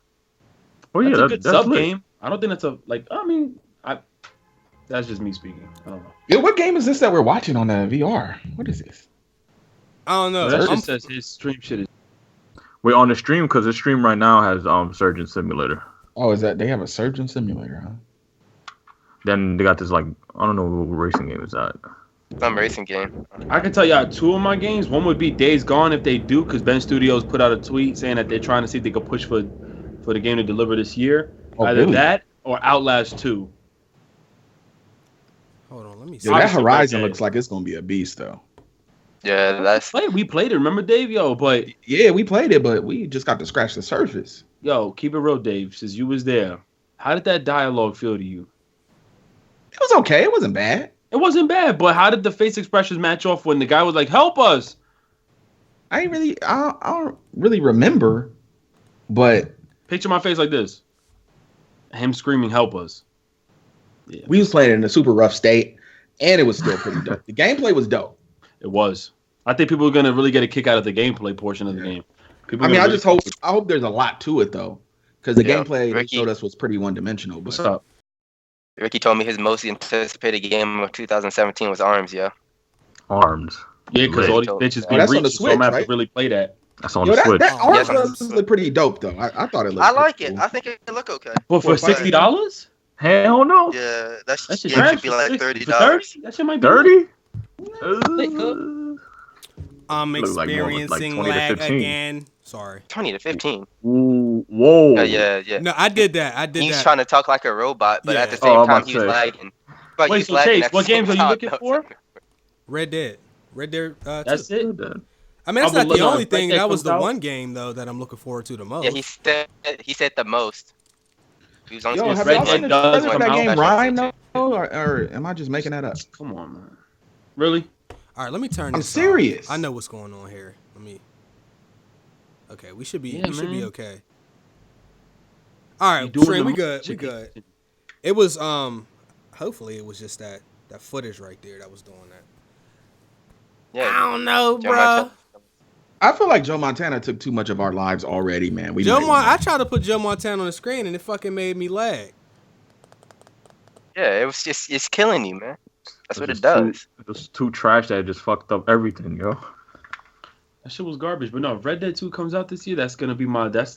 Oh yeah, that's a good sub game. I don't think that's a that's just me speaking. I don't know. Yeah, what game is this that we're watching on the VR? What is this? I don't know. That just says his stream shit is. We're on the stream because the stream right now has Surgeon Simulator. Oh, is that they have a Surgeon Simulator, huh? Then they got this like I don't know what racing game is that. Some racing game. I can tell y'all 2 of my games. One would be Days Gone if they do, because Ben Studios put out a tweet saying that they're trying to see if they could push for the game to deliver this year. Either really? That or Outlast 2. Hold on, let me see. Yeah, that Horizon looks like it's gonna be a beast though. Yeah, we played it. Remember, Dave? But yeah, we played it, but we just got to scratch the surface. Yo, keep it real, Dave. Since you was there, how did that dialogue feel to you? It was okay. It wasn't bad. It wasn't bad, but how did the face expressions match off when the guy was like, "Help us"? I don't really remember, but picture my face like this: him screaming, "Help us!" Yeah. We was playing it in a super rough state, and it was still pretty dope. The gameplay was dope. It was. I think people are gonna really get a kick out of the gameplay portion of the game. I hope there's a lot to it though, because the gameplay they showed us was pretty one-dimensional. What's up? Ricky told me his most anticipated game of 2017 was ARMS, yeah. ARMS. Yeah, because all these bitches being reached, so I'm gonna have to really play that. That's on the Switch. That ARMS looked pretty dope, though. I thought it looked I like it. Cool. I think it look okay. Well, for $60? Hell no. Yeah, that should be like $30. That shit might be $30? I'm experiencing like lag again. Sorry. 20 to 15. Ooh, whoa. Yeah. No, I did that. He's trying to talk like a robot, but at the same time, he's lagging. But wait, so Chase, what games are you looking for? Red Dead. That's it? I mean, that's not the only thing. That was the one game, though, that I'm looking forward to the most. Yeah, he said the most. He was on have y'all seen that game Rhyme, though? Or am I just making that up? Come on, man. Really? All right, let me turn this I'm serious. off. I know what's going on here. Okay, we should be okay. All right, Trey, we good. It was hopefully it was just that footage right there that was doing that. Yeah, I don't know, bro. I feel like Joe Montana took too much of our lives already, man. I tried to put Joe Montana on the screen and it fucking made me lag. Yeah, it's killing you, man. That's what it does. It was too trash that it just fucked up everything, yo. That shit was garbage. But no, if Red Dead 2 comes out this year, that's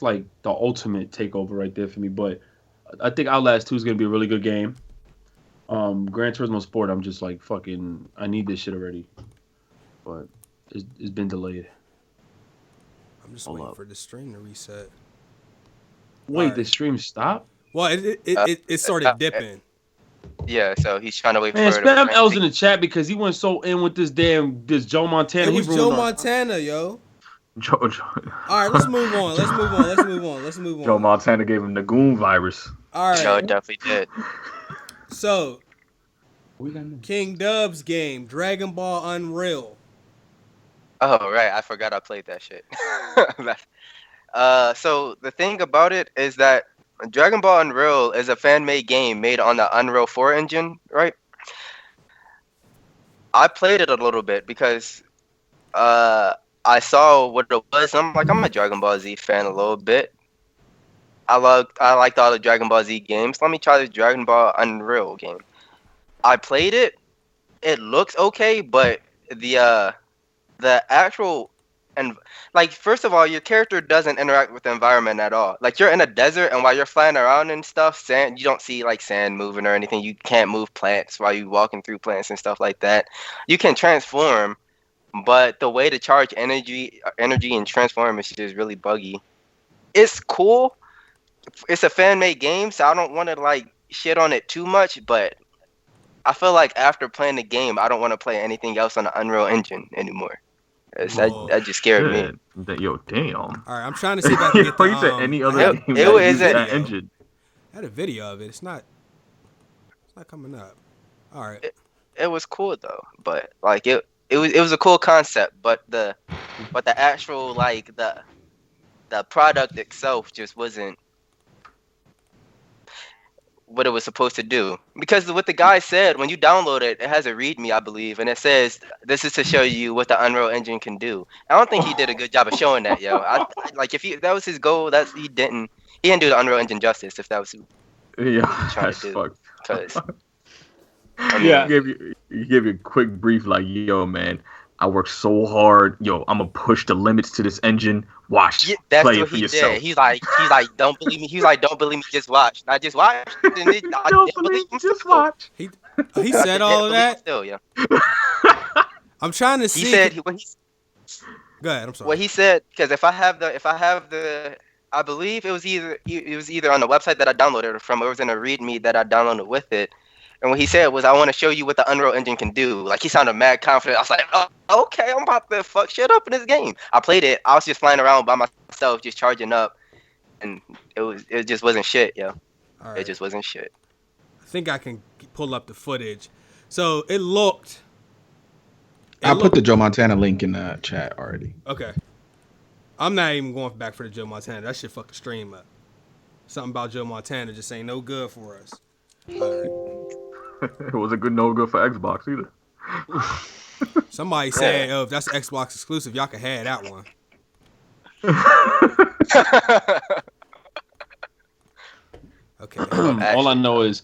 like the ultimate takeover right there for me. But I think Outlast 2 is gonna be a really good game. Gran Turismo Sport, I'm just like fucking I need this shit already. But it's been delayed. I'm just waiting for the stream to reset. Wait, the stream stopped? Well, it started dipping. Yeah, so he's trying to wait for it. Spam L's in the chat because he went so in with this Joe Montana. It was Joe Montana, yo. Joe. All right, let's move on. Joe Montana gave him the goon virus. All right. Joe definitely did. So, KingDub's game, Dragon Ball Unreal. Oh, right. I forgot I played that shit. So the thing about it is that Dragon Ball Unreal is a fan-made game made on the Unreal 4 engine, right? I played it a little bit because I saw what it was. And I'm like, I'm a Dragon Ball Z fan a little bit. I liked all the Dragon Ball Z games. Let me try the Dragon Ball Unreal game. I played it. It looks okay, but the actual and like first of all, your character doesn't interact with the environment at all. Like you're in a desert, and while you're flying around and stuff, sand you don't see like sand moving or anything. You can't move plants while you walking through plants and stuff like that. You can transform, but the way to charge energy and transform is just really buggy. It's cool. It's a fan-made game, so I don't want to like shit on it too much, but I feel like after playing the game, I don't want to play anything else on the Unreal Engine anymore. That just scared me. Yo, damn. All right, I'm trying to see if I can get the. You said any other game it was that engine. I had a video of it. It's not coming up. All right. It was cool though, but like it was a cool concept, but the actual like the product itself just wasn't what it was supposed to do. Because what the guy said, when you download it, it has a README, I believe, and it says this is to show you what the Unreal Engine can do. I don't think he did a good job of showing that, yo. Like if that was his goal, he didn't do the Unreal Engine justice if that was what he was trying to do. Because he gave you a quick brief like, yo, man, I worked so hard. Yo, I'm gonna push the limits to this engine. Watch, that's play what it for he yourself. did. He's like, don't believe me. He's like, don't believe me, just watch. And I just watched. Don't believe me, just watch. He said all of that. Still, yeah. I'm trying to see. He said Go ahead. I'm sorry. What he said, because if I have the, I believe it was either on the website that I downloaded it from, or it was in a README that I downloaded with it. And what he said was, I want to show you what the Unreal Engine can do. Like, he sounded mad confident. I was like, oh, okay, I'm about to fuck shit up in this game. I played it. I was just flying around by myself, just charging up. And it just wasn't shit, yo. Right. It just wasn't shit. I think I can pull up the footage. So, it looked... I put the Joe Montana link in the chat already. Okay. I'm not even going back for the Joe Montana. That shit fuck the stream up. Something about Joe Montana just ain't no good for us. All right. It wasn't no good for Xbox either. Somebody said, if that's Xbox exclusive, y'all can have that one. Okay. All I know is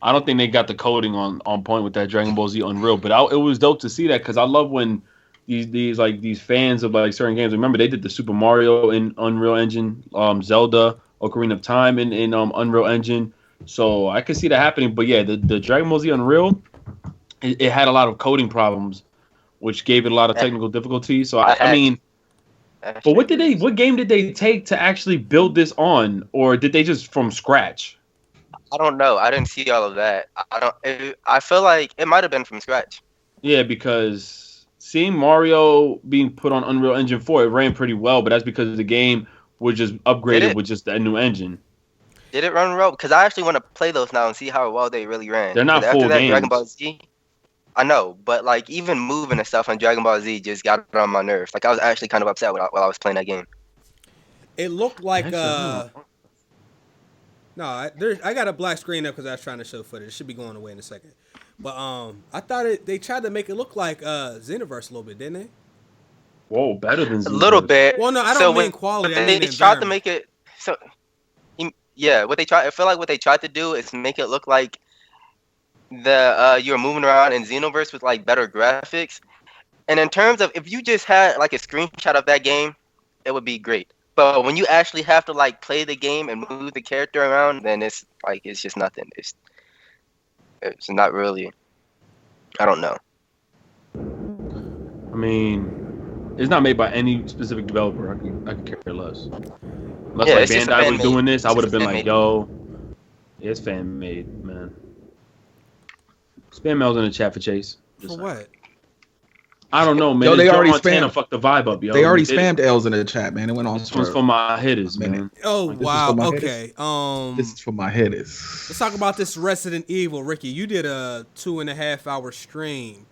I don't think they got the coding on point with that Dragon Ball Z Unreal, but it was dope to see that because I love when these fans of like certain games. Remember they did the Super Mario in Unreal Engine, Zelda, Ocarina of Time in Unreal Engine. So I could see that happening, but yeah, the Dragon Ball Z Unreal, it had a lot of coding problems, which gave it a lot of technical difficulties. So I mean, but what game did they take to actually build this on, or did they just from scratch? I don't know. I didn't see all of that. I feel like it might have been from scratch. Yeah, because seeing Mario being put on Unreal Engine 4, it ran pretty well, but that's because the game was just upgraded with just a new engine. Did it run well? Because I actually want to play those now and see how well they really ran. They're not full games. Dragon Ball Z, I know, but like even moving and stuff on Dragon Ball Z just got on my nerves. Like I was actually kind of upset while I was playing that game. It looked like no, I got a black screen up because I was trying to show footage. It should be going away in a second. But I thought they tried to make it look like Xenoverse a little bit, didn't they? Whoa, better than Xenoverse. A little bit. Well, no, I don't mean quality. They tried to make it so. Yeah, I feel like what they tried to do is make it look like you're moving around in Xenoverse with like better graphics. And in terms of if you just had like a screenshot of that game, it would be great. But when you actually have to like play the game and move the character around, then it's just nothing. It's not really. I don't know. I mean, it's not made by any specific developer. I could care less. Unless like Bandai was doing this, I would have been like, yo, it's fan made, man. Spam mail's in the chat for Chase. For what? I don't know, man. Yo, they already spammed. Fuck the vibe up, yo. They already spammed L's in the chat, man. It went on. This one's for my hitters, man. Oh wow. Okay. This is for my hitters. Let's talk about this Resident Evil, Ricky. You did a 2.5 hour stream.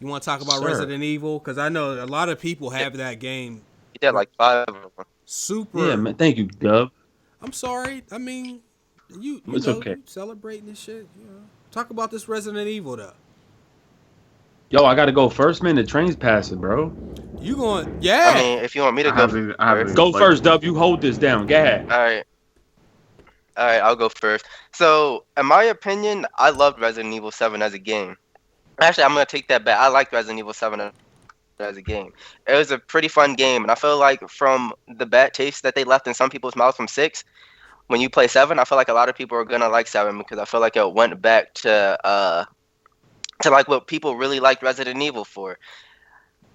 You want to talk about Resident Evil? Because I know a lot of people have that game. You did like 5 of them. Super. Yeah, man. Thank you, Dub. I'm sorry. I mean, you it's know, okay. You celebrating this shit. You know. Talk about this Resident Evil, though. Yo, I got to go first, man. The train's passing, bro. You going? Yeah. I mean, if you want me to go first, Dub. You hold this down. Go ahead. All right, I'll go first. So, in my opinion, I loved Resident Evil 7 as a game. Actually, I'm going to take that back. I liked Resident Evil 7 as as a game. It was a pretty fun game, and I feel like from the bad taste that they left in some people's mouths from 6, when you play 7, I feel like a lot of people are gonna like 7 because I feel like it went back to like what people really liked Resident Evil for.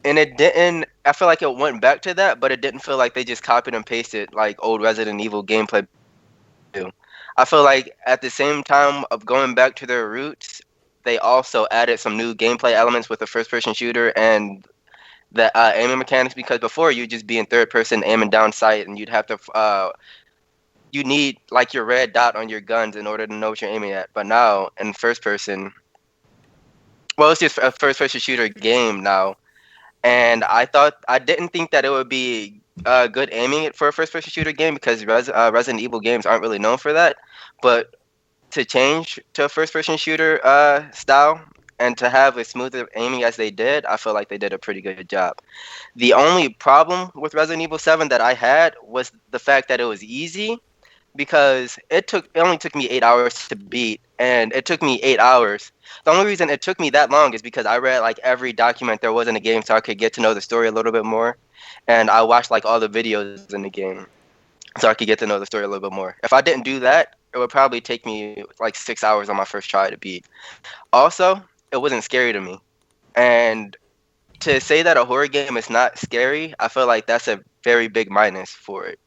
And it didn't. I feel like it went back to that, but it didn't feel like they just copied and pasted like old Resident Evil gameplay. I feel like at the same time of going back to their roots, they also added some new gameplay elements with the first-person shooter and the aiming mechanics. Because before you'd just be in third person aiming down sight, and you'd have to you need like your red dot on your guns in order to know what you're aiming at. But now in first person, well, it's just a first-person shooter game now. And I didn't think that it would be good aiming for a first-person shooter game because Resident Evil games aren't really known for that. But to change to a first-person shooter style and to have as smooth aiming as they did, I feel like they did a pretty good job. The only problem with Resident Evil 7 that I had was the fact that it was easy, because it only took me 8 hours to beat, and it took me 8 hours. The only reason it took me that long is because I read like every document there was in the game so I could get to know the story a little bit more, and I watched like all the videos in the game so I could get to know the story a little bit more. If I didn't do that, it would probably take me like 6 hours on my first try to beat. Also, it wasn't scary to me. And to say that a horror game is not scary, I feel like that's a very big minus for it.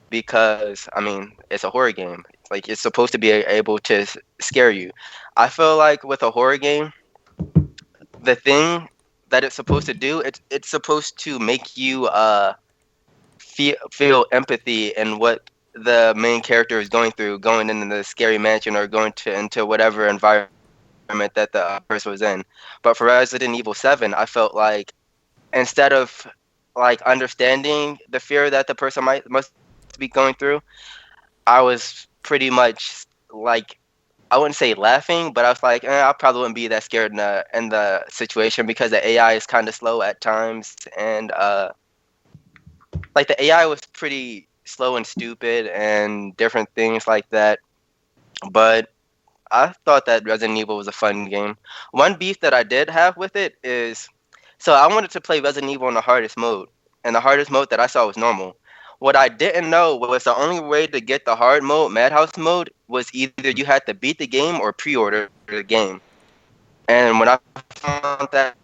Because, I mean, it's a horror game. Like, it's supposed to be able to scare you. I feel like with a horror game, the thing that it's supposed to do, it's supposed to make you feel empathy in what the main character is going through, going into the scary mansion or going into whatever environment that the person was in. But for Resident Evil 7, I felt like instead of like understanding the fear that the person must be going through, I was pretty much like, I wouldn't say laughing, but I was like, I probably wouldn't be that scared in the situation because the AI is kind of slow at times, and like the AI was pretty slow and stupid and different things like that. But I thought that Resident Evil was a fun game. One beef that I did have with it is, so I wanted to play Resident Evil in the hardest mode, and the hardest mode that I saw was normal. What I didn't know was the only way to get the hard mode, Madhouse mode, was either you had to beat the game or pre-order the game. And when I found that,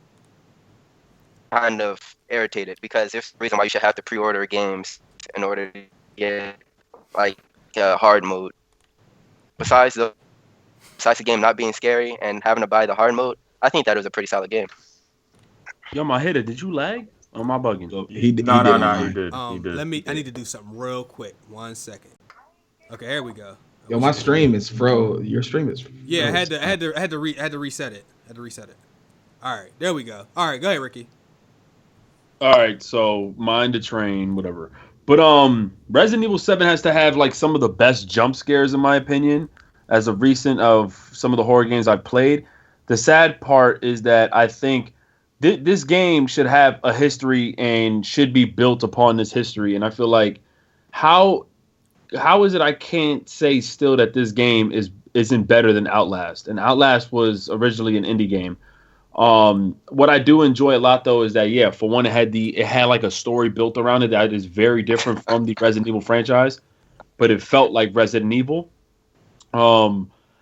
kind of irritated, because there's a reason why you should have to pre-order games in order to get like a hard mode. Besides the game not being scary and having to buy the hard mode, I think that was a pretty solid game. Yo, my hitter, did you lag? Oh, my bugging. He did. He did. I need to do something real quick. 1 second. Okay, here we go. Yo, my stream is Your stream is. Yeah, I had to reset it. All right, there we go. All right, go ahead, Ricky. All right, so Mind the Train, whatever. But Resident Evil 7 has to have like some of the best jump scares in my opinion, as of recent of some of the horror games I've played. The sad part is that I think this game should have a history and should be built upon this history. And I feel like how is it I can't say still that this game isn't better than Outlast? And Outlast was originally an indie game. What I do enjoy a lot though is that, yeah, for one, it had like a story built around it that is very different from the Resident Evil franchise, but it felt like Resident Evil.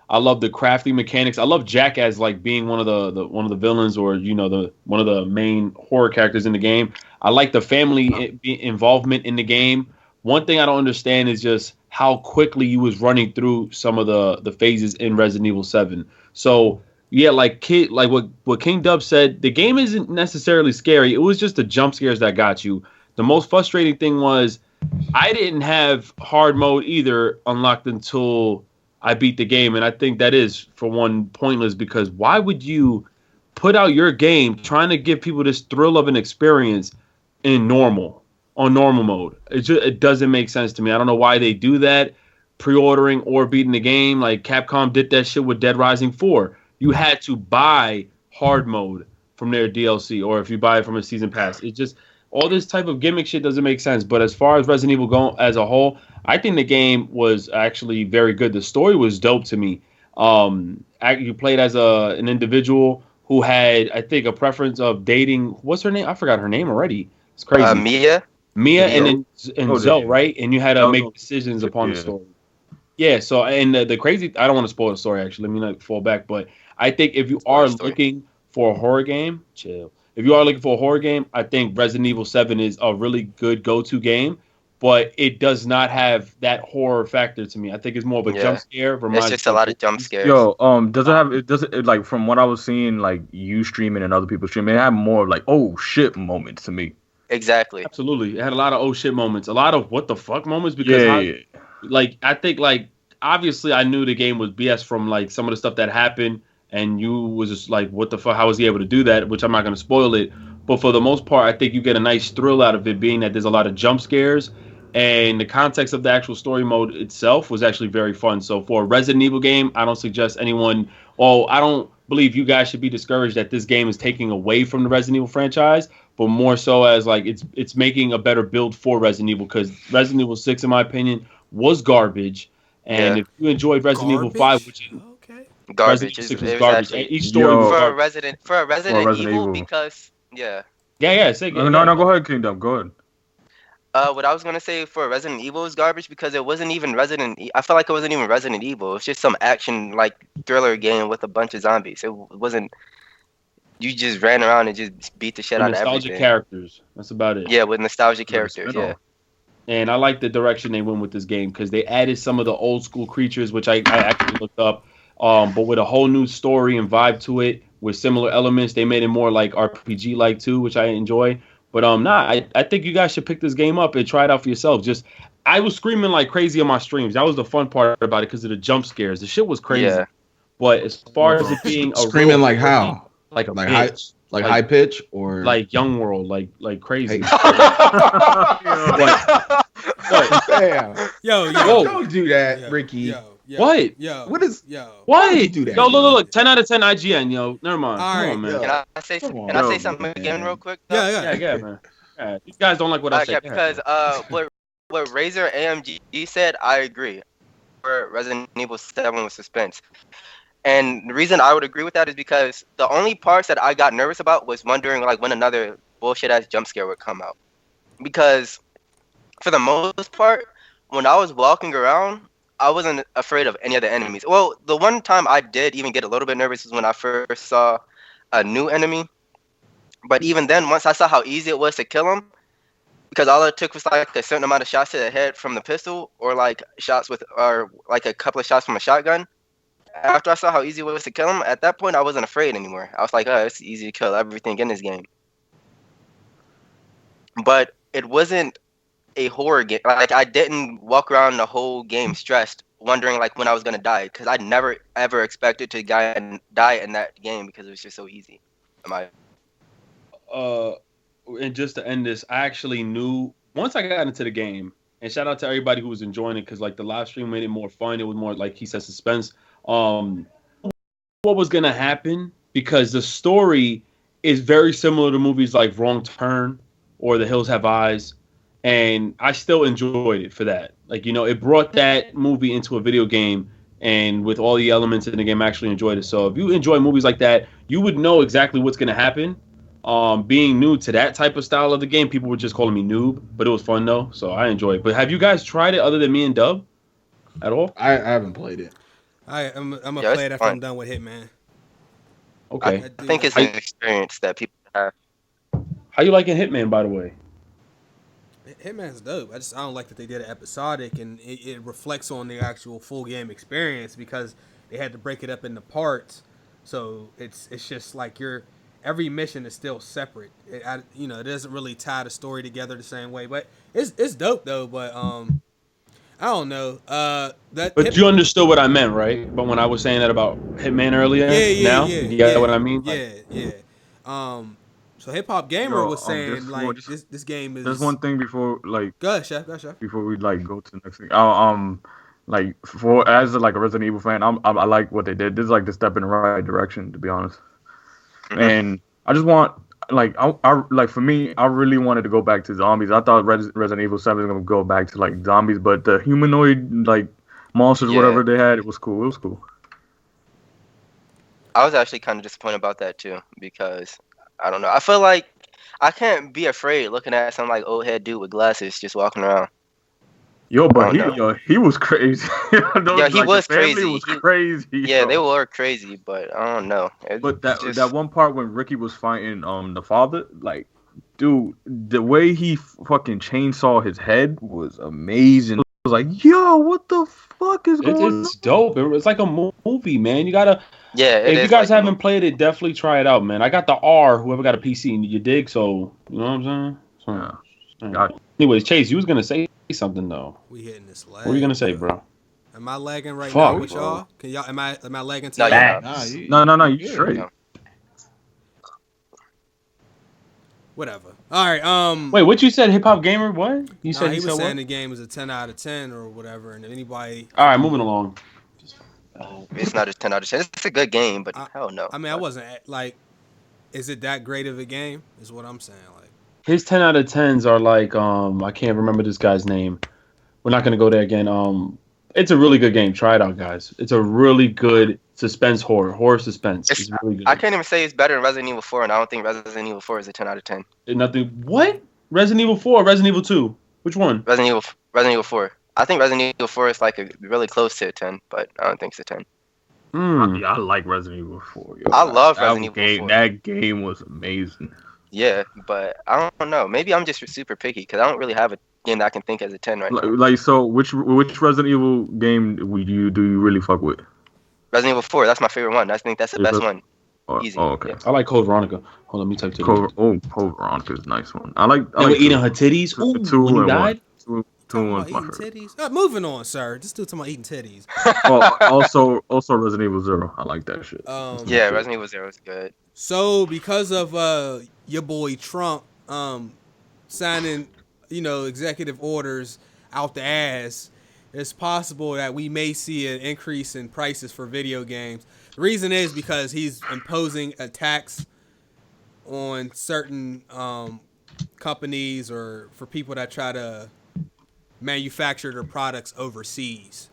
I love the crafting mechanics. I love Jack as like being one of the villains, or one of the main horror characters in the game. I like the family involvement in the game. One thing I don't understand is just how quickly you was running through some of the phases in Resident Evil 7. So yeah, like what KingDub said, the game isn't necessarily scary. It was just the jump scares that got you. The most frustrating thing was I didn't have hard mode either unlocked until I beat the game, and I think that is, for one, pointless, because why would you put out your game trying to give people this thrill of an experience on normal mode? It doesn't make sense to me. I don't know why they do that, pre-ordering or beating the game. Like Capcom did that shit with Dead Rising 4. You had to buy hard mode from their DLC, or if you buy it from a season pass. It just, all this type of gimmick shit doesn't make sense. But as far as Resident Evil go as a whole, I think the game was actually very good. The story was dope to me. You played as an individual who had, I think, a preference of dating. What's her name? I forgot her name already. It's crazy. Mia, and Zoe, right? And you had to make decisions upon the story. Yeah. So, and the crazy, I don't want to spoil the story. Actually, let me not fall back. But I think if you are looking for a horror game, chill. If you are looking for a horror game, I think Resident Evil 7 is a really good go-to game. But it does not have that horror factor to me. I think it's more of a jump scare. It's just a lot of jump scares. Yo, does it like from what I was seeing, like you streaming and other people streaming, it had more of like oh shit moments to me. Exactly. Absolutely. It had a lot of oh shit moments, a lot of what the fuck moments because I think like obviously I knew the game was BS from like some of the stuff that happened and you was just like what the fuck, how was he able to do that, which I'm not going to spoil it, but for the most part I think you get a nice thrill out of it being that there's a lot of jump scares. And the context of the actual story mode itself was actually very fun. So for a Resident Evil game, I don't suggest anyone. I don't believe you guys should be discouraged that this game is taking away from the Resident Evil franchise, but more so as like it's making a better build for Resident Evil because Resident Evil 6, in my opinion, was garbage. And if you enjoyed Resident Evil 5, which is garbage, Resident Evil 6 was garbage. And each story for a Resident Evil because say no, go ahead, KingDub, go ahead. What I was gonna say for Resident Evil is garbage because it wasn't even I felt like it wasn't even Resident Evil. It's just some action like thriller game with a bunch of zombies. It wasn't. You just ran around and just beat the shit out of everything. Nostalgic characters. That's about it. Yeah, with nostalgic characters. Yeah. And I like the direction they went with this game because they added some of the old school creatures, which I actually looked up. But with a whole new story and vibe to it, with similar elements, they made it more like RPG like too, which I enjoy. But I think you guys should pick this game up and try it out for yourself. I was screaming like crazy on my streams. That was the fun part about it because of the jump scares. The shit was crazy. Yeah. But as far as it being screaming like how? Like high pitch or like Young World, like crazy. Hey. Damn. Yo, don't do that, Ricky. What? What is? What? You do that? Yo, look. 10 out of 10 IGN. Yo, never mind. All right, come on, man. Can I say something again real quick? Yeah, man. Yeah, these guys don't like what I say. Because what Razor AMG said, I agree. For Resident Evil 7 with suspense. And the reason I would agree with that is because the only parts that I got nervous about was wondering like when another bullshit ass jump scare would come out. Because for the most part, when I was walking around, I wasn't afraid of any of the enemies. Well, the one time I did even get a little bit nervous was when I first saw a new enemy. But even then, once I saw how easy it was to kill him, because all it took was like a certain amount of shots to the head from the pistol, or like a couple of shots from a shotgun. After I saw how easy it was to kill him, at that point I wasn't afraid anymore. I was like, oh, it's easy to kill everything in this game. But it wasn't a horror game. Like I didn't walk around the whole game stressed, wondering like when I was gonna die, because I never ever expected to die in that game because it was just so easy. And just to end this, I actually knew once I got into the game, and shout out to everybody who was enjoying it because like the live stream made it more fun. It was more like he said suspense. What was gonna happen because the story is very similar to movies like Wrong Turn or The Hills Have Eyes. And I still enjoyed it for that. Like, it brought that movie into a video game, and with all the elements in the game, I actually enjoyed it. So if you enjoy movies like that, you would know exactly what's going to happen. Being new to that type of style of the game, people were just calling me noob, but it was fun though, so I enjoyed it. But have you guys tried it other than me and Dub at all? I haven't played it. I'm gonna play it after I'm done with Hitman. Okay. I think it's an experience that people have. How you liking Hitman, by the way? Hitman's dope. I don't like that they did it episodic and it reflects on the actual full game experience because they had to break it up into parts. So it's just like every mission is still separate. It doesn't really tie the story together the same way. But it's dope though. But I don't know. But you understood what I meant, right? But when I was saying that about Hitman earlier, you get what I mean? Yeah. So Hip Hop Gamer was saying this game is. There's one thing before Go ahead, Chef. Before we go to the next thing, as a Resident Evil fan, I like what they did. This is like the step in the right direction, to be honest. Mm-hmm. And I just want for me, I really wanted to go back to zombies. I thought Resident Evil 7 was gonna go back to zombies, but the humanoid monsters, whatever they had, it was cool. I was actually kind of disappointed about that too because I don't know. I feel like I can't be afraid looking at some like old head dude with glasses just walking around. But he was crazy. He was crazy. Was crazy. Yeah, they were crazy, but I don't know. But that one part when Ricky was fighting the father, like, dude, the way he fucking chainsaw his head was amazing. It was like, yo, what the fuck is going on? It's dope. It's like a movie, man. You gotta. Yeah. If you guys haven't played it, definitely try it out, man. I got the R. Whoever got a PC, you dig? So you know what I'm saying. So, anyways, Chase, you was gonna say something though. We hitting this lag. What are you gonna say, bro? Am I lagging right now with y'all? Can y'all? Am I lagging too? No, you straight. Whatever. All right. Wait, what you said? Hip hop gamer? What you said? He was saying the game was a 10 out of 10 or whatever, and anybody. All right, moving along. It's not a 10 out of 10. It's a good game, but hell no. I mean, I wasn't like. Is it that great of a game? Is what I'm saying. Like his 10 out of 10s are like I can't remember this guy's name. We're not gonna go there again. It's a really good game. Try it out, guys. It's a really good suspense horror suspense. It's really good. I can't even say it's better than Resident Evil 4, and I don't think Resident Evil 4 is a 10 out of 10. Nothing. What? Resident Evil 4 or Resident Evil 2? Which one? Resident Evil 4. I think Resident Evil 4 is like really close to a 10, but I don't think it's a 10. Yeah, I like Resident Evil 4. I love Resident Evil 4. That game was amazing. Yeah, but I don't know. Maybe I'm just super picky because I don't really have a game that I can think as a 10 right now. Like, so which Resident Evil game do you really fuck with? Resident Evil 4. That's my favorite one. I think that's the best one. Easy. Oh, okay. Yeah. I like Code Veronica. Hold on, let me type it. Code Veronica is a nice one. I like eating her titties. Ooh, two when he and died. Two and one's my favorite. Titties. Moving on, sir. Just do talking about eating titties. Also Resident Evil 0. I like that shit. Yeah, Resident Evil 0 is good. So because of your boy Trump signing, executive orders out the ass, it's possible that we may see an increase in prices for video games. The reason is because he's imposing a tax on certain companies or for people that try to manufacture their products overseas.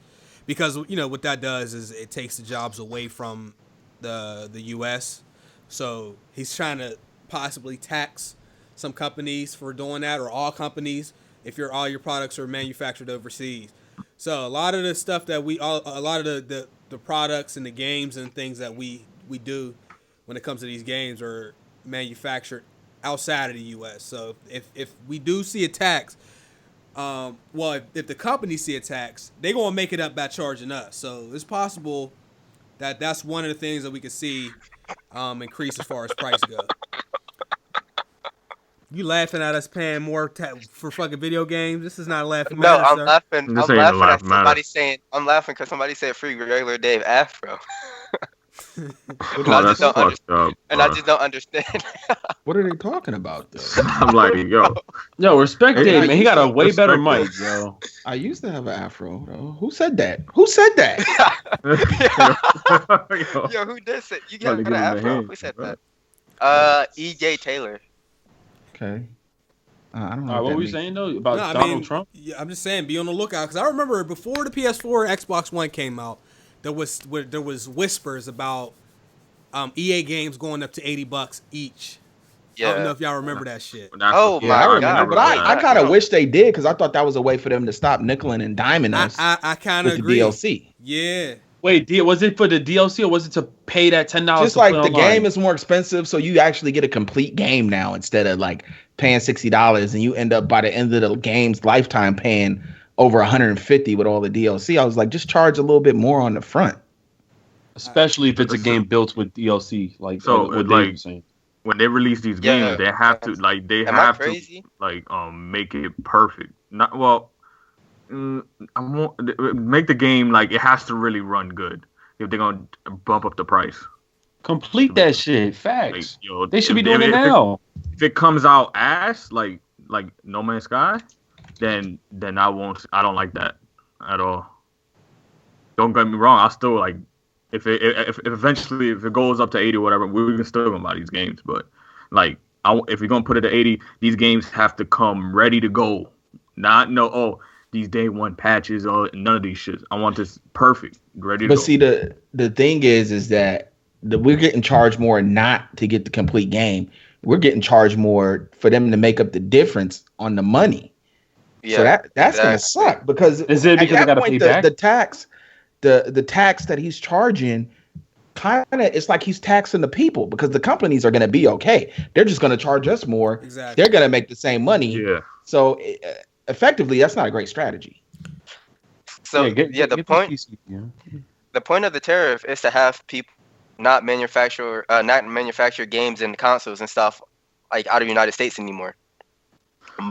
Because, what that does is it takes the jobs away from the U.S. So he's trying to possibly tax some companies for doing that, or all companies if all your products are manufactured overseas. So a lot of the stuff that a lot of the products and the games and things that we do when it comes to these games are manufactured outside of the U.S. So if we do see a tax, if the companies see a tax, they're going to make it up by charging us. So it's possible that that's one of the things that we could see increase as far as price goes. You laughing at us paying more for fucking video games? This is not laughing matter, No, I'm sir. laughing. I'm laughing at somebody saying. I'm laughing because somebody said free regular Dave Afro. I just don't understand. What are they talking about, though? I'm like, yo, respect Dave, man. He got a way better mic, yo. I used to have an afro, though. Who said that? Who said that? Yo, who did say you got an afro? Who said that? E.J. Taylor. Okay. I don't know. What were you saying though about Donald Trump? Yeah, I'm just saying, be on the lookout because I remember before the PS4, Xbox One came out, there was whispers about EA games going up to $80 each. Yeah. I don't know if y'all remember that shit. Oh my god! But I kind of wish they did because I thought that was a way for them to stop nickeling and diming us. I kind of agree. The DLC. Yeah. Wait, was it for the DLC or was it to pay that $10? Just like the game is more expensive, so you actually get a complete game now instead of like paying $60, and you end up by the end of the game's lifetime paying over $150 with all the DLC. I was like, just charge a little bit more on the front. Especially if it's a game built with DLC, like so. Like when they release these games, they have to make it perfect. Not well. I won't make the game like it has to really run good if they're gonna bump up the price. Complete that shit. Facts. Like, they should be doing it now. If it comes out ass like No Man's Sky, then I won't. I don't like that at all. Don't get me wrong. I still like if eventually if it goes up to 80 or whatever, we're still gonna buy these games. But like if you're gonna put it to 80, these games have to come ready to go. These day one patches or none of these shits. I want this perfect, ready to go. But see, the thing is that we're getting charged more not to get the complete game. We're getting charged more for them to make up the difference on the money. Yeah, so that's gonna suck because is it because they gotta pay back? The tax that he's charging kind of, it's like he's taxing the people because the companies are gonna be okay. They're just gonna charge us more. Exactly. They're gonna make the same money. Yeah. So effectively, that's not a great strategy. So the point of the tariff is to have people not manufacture games and consoles and stuff like out of the United States anymore.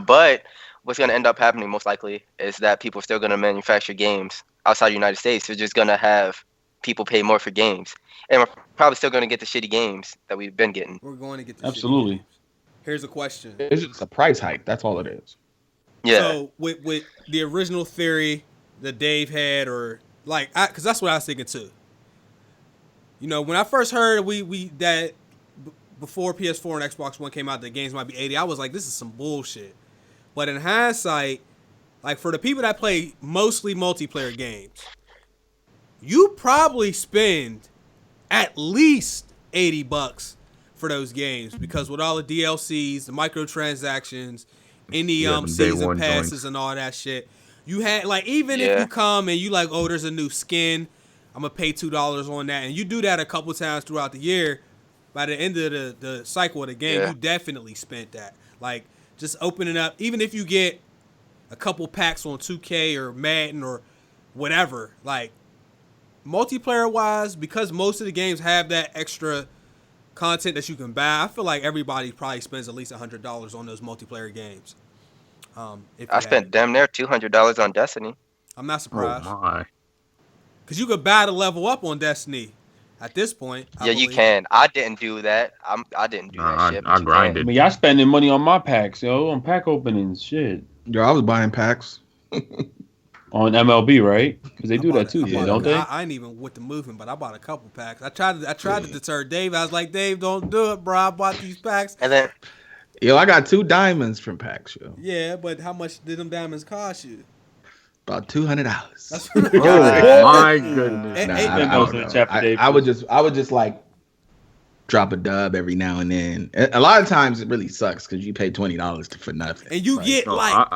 But what's going to end up happening most likely is that people are still going to manufacture games outside the United States. They're just going to have people pay more for games, and we're probably still going to get the shitty games that we've been getting. We're going to get the absolutely. Shitty games. Here's a question. It's just a price hike. That's all it is. Yeah. So with the original theory that Dave had, or like, because that's what I was thinking too. You know, when I first heard that before PS4 and Xbox One came out, the games might be $80. I was like, this is some bullshit. But in hindsight, like for the people that play mostly multiplayer games, you probably spend at least $80 for those games because with all the DLCs, the microtransactions, any season passes and all that shit, you had like even if you come and you like, oh, there's a new skin, I'm gonna pay $2 on that, and you do that a couple times throughout the year. By the end of the cycle of the game, you definitely spent that. Like just opening up, even if you get a couple packs on 2K or Madden or whatever, like multiplayer wise, because most of the games have that extra content that you can buy, I feel like everybody probably spends at least $100 on those multiplayer games. I spent damn near $200 on Destiny. I'm not surprised. Oh my! Because you could buy to level up on Destiny at this point. Yeah, you can. I didn't do that. I didn't do that shit. I grinded. I mean, y'all spending money on my packs, yo, on pack openings, shit. Yo, I was buying packs. On MLB, right? Because they do that too, don't they? I ain't even with the movement, but I bought a couple packs. I tried to deter Dave. I was like, Dave, don't do it, bro. I bought these packs. And then, yo, I got 2 diamonds from packs, yo. Yeah, but how much did them diamonds cost you? About $200. That's what My goodness! I would just like drop a dub every now and then. A lot of times it really sucks because you pay $20 for nothing. And you get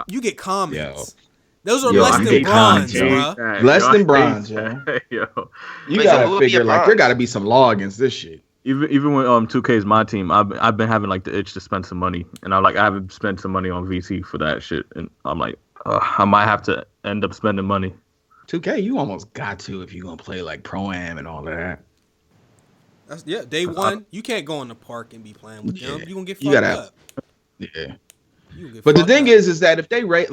you get comments. Yo. Those are less than bronze, bro. Less than bronze, yo. You gotta figure like there gotta be some law against this shit. Even when 2K is my team, I've been having like the itch to spend some money, and I haven't spent some money on VC for that shit, and I'm like, I might have to end up spending money. 2K, you almost got to if you're gonna play like Pro-Am and all that. Day one, you can't go in the park and be playing with them. You're gonna get fucked up. Yeah. But the thing is that if they rate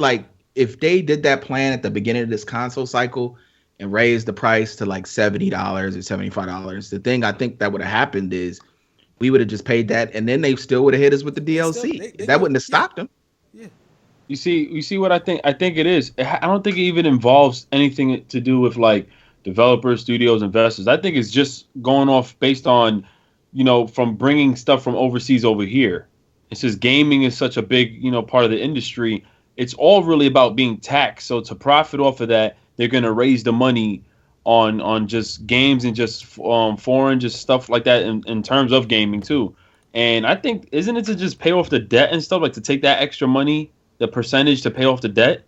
if they did that plan at the beginning of this console cycle and raised the price to like $70 or $75, the thing I think that would have happened is we would have just paid that, and then they still would have hit us with the DLC. That wouldn't have stopped them. Yeah. You see what I think? I think it is. I don't think it even involves anything to do with like developers, studios, investors. I think it's just going off based on, from bringing stuff from overseas over here. It's just gaming is such a big, part of the industry. It's all really about being taxed. So to profit off of that, they're going to raise the money on just games and just foreign, just stuff like that in terms of gaming too. And I think, isn't it to just pay off the debt and stuff, like to take that extra money, the percentage to pay off the debt?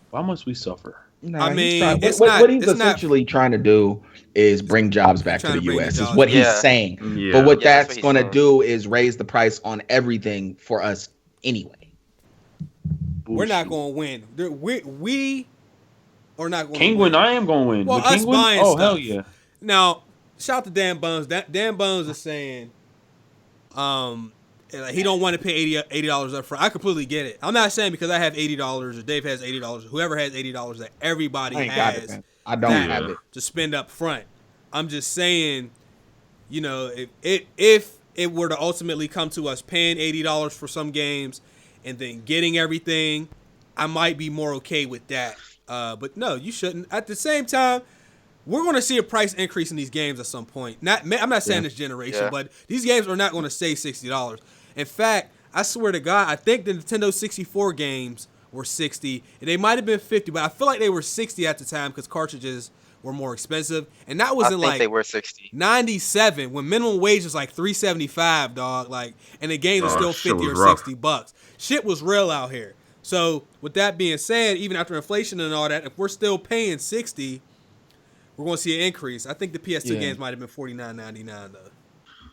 Why must we suffer? Nah, what he's essentially trying to do is bring jobs back to the U.S. is what he's saying. Yeah. But what that's going to do is raise the price on everything for us anyway. We're not going to win. We are not going to win. Kingwin, I am going to win. Well, us buying stuff. Hell yeah. Now, shout out to Dan Bones. Dan Bones is saying he don't want to pay $80 up front. I completely get it. I'm not saying because I have $80 or Dave has $80 or whoever has $80 that everybody has I don't have it to spend up front. I'm just saying, if it were to ultimately come to us paying $80 for some games and then getting everything, I might be more okay with that. But no, you shouldn't. At the same time, we're going to see a price increase in these games at some point. I'm not saying this generation, but these games are not going to stay $60. In fact, I swear to God, I think the Nintendo 64 games were $60, and they might have been $50, but I feel like they were $60 at the time because cartridges were more expensive, and that was in like they were 60. 97 when minimum wage was like $3.75, dog. Like, and the games are still $50 or $60. Shit was real out here. So with that being said, even after inflation and all that, if we're still paying $60, we're going to see an increase. I think the PS2 games might have been $49.99 though.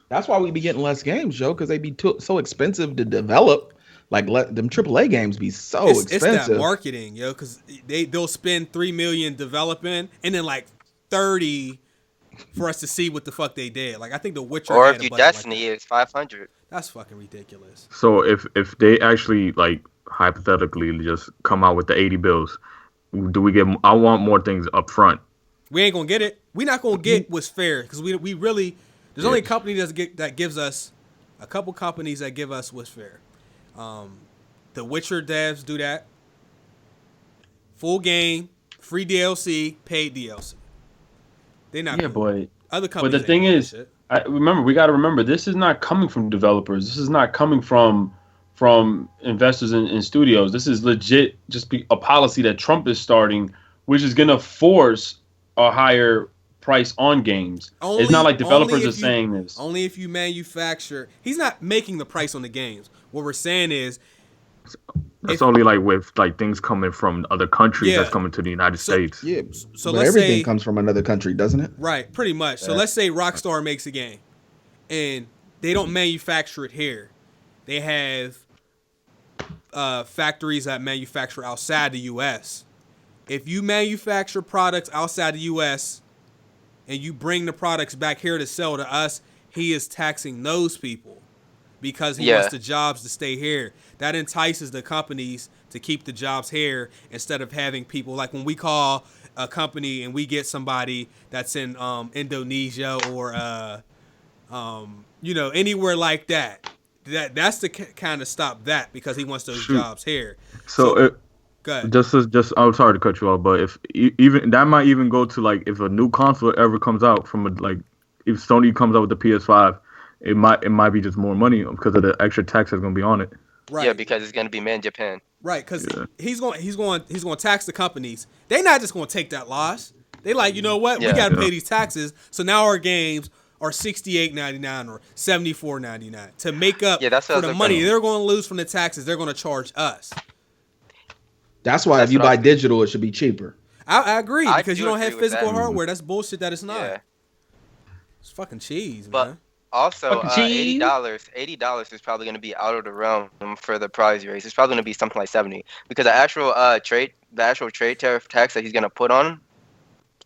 That's why we be getting less games, Joe, because they be so expensive to develop. Like them AAA games be so expensive. It's that marketing, yo, because they'll spend $3 million developing and then like 30 for us to see what the fuck they did. Like I think The Witcher. Or if you Destiny is 500. That's fucking ridiculous. So if they actually like hypothetically just come out with the 80 bills, do we get? I want more things up front. We ain't gonna get it. We're not gonna get what's fair because we really there's only a company that gives us a couple companies that give us what's fair. The Witcher devs do that. Full game, free DLC, paid DLC. They're not. Yeah, boy. Other companies. But the thing is, we got to remember, this is not coming from developers. This is not coming from investors in studios. This is legit just a policy that Trump is starting, which is gonna force a higher price on games. It's not like developers are saying this. Only if you manufacture. He's not making the price on the games. What we're saying is, it's only like with like things coming from other countries that's coming to the United States. Yeah, so but everything comes from another country, doesn't it? Right, pretty much. So let's say Rockstar makes a game, and they don't manufacture it here. They have factories that manufacture outside the U.S. If you manufacture products outside the U.S. and you bring the products back here to sell to us, he is taxing those people because he wants the jobs to stay here. That entices the companies to keep the jobs here instead of having people like when we call a company and we get somebody that's in Indonesia or anywhere like that. That's to kind of stop that because he wants those jobs here. So go ahead. Just I'm sorry to cut you off, but if even that might even go to like if a new console ever comes out from if Sony comes out with the PS5, it might be just more money because of the extra tax that's gonna be on it. Right. Yeah, because it's gonna be made in Japan. Right, because he's going to tax the companies. They're not just going to take that loss. They like, you know what? We got to pay these taxes. So now our games are $68.99 or $74.99 to make up for the money they're going to lose from the taxes. They're going to charge us. That's why if you buy digital, it should be cheaper. I agree because you don't have physical hardware. That's bullshit. That it's not. Yeah. It's fucking cheese, man. Also, $80 is probably going to be out of the realm for the prize raise. It's probably going to be something like $70 because the actual trade tariff tax that he's going to put on him,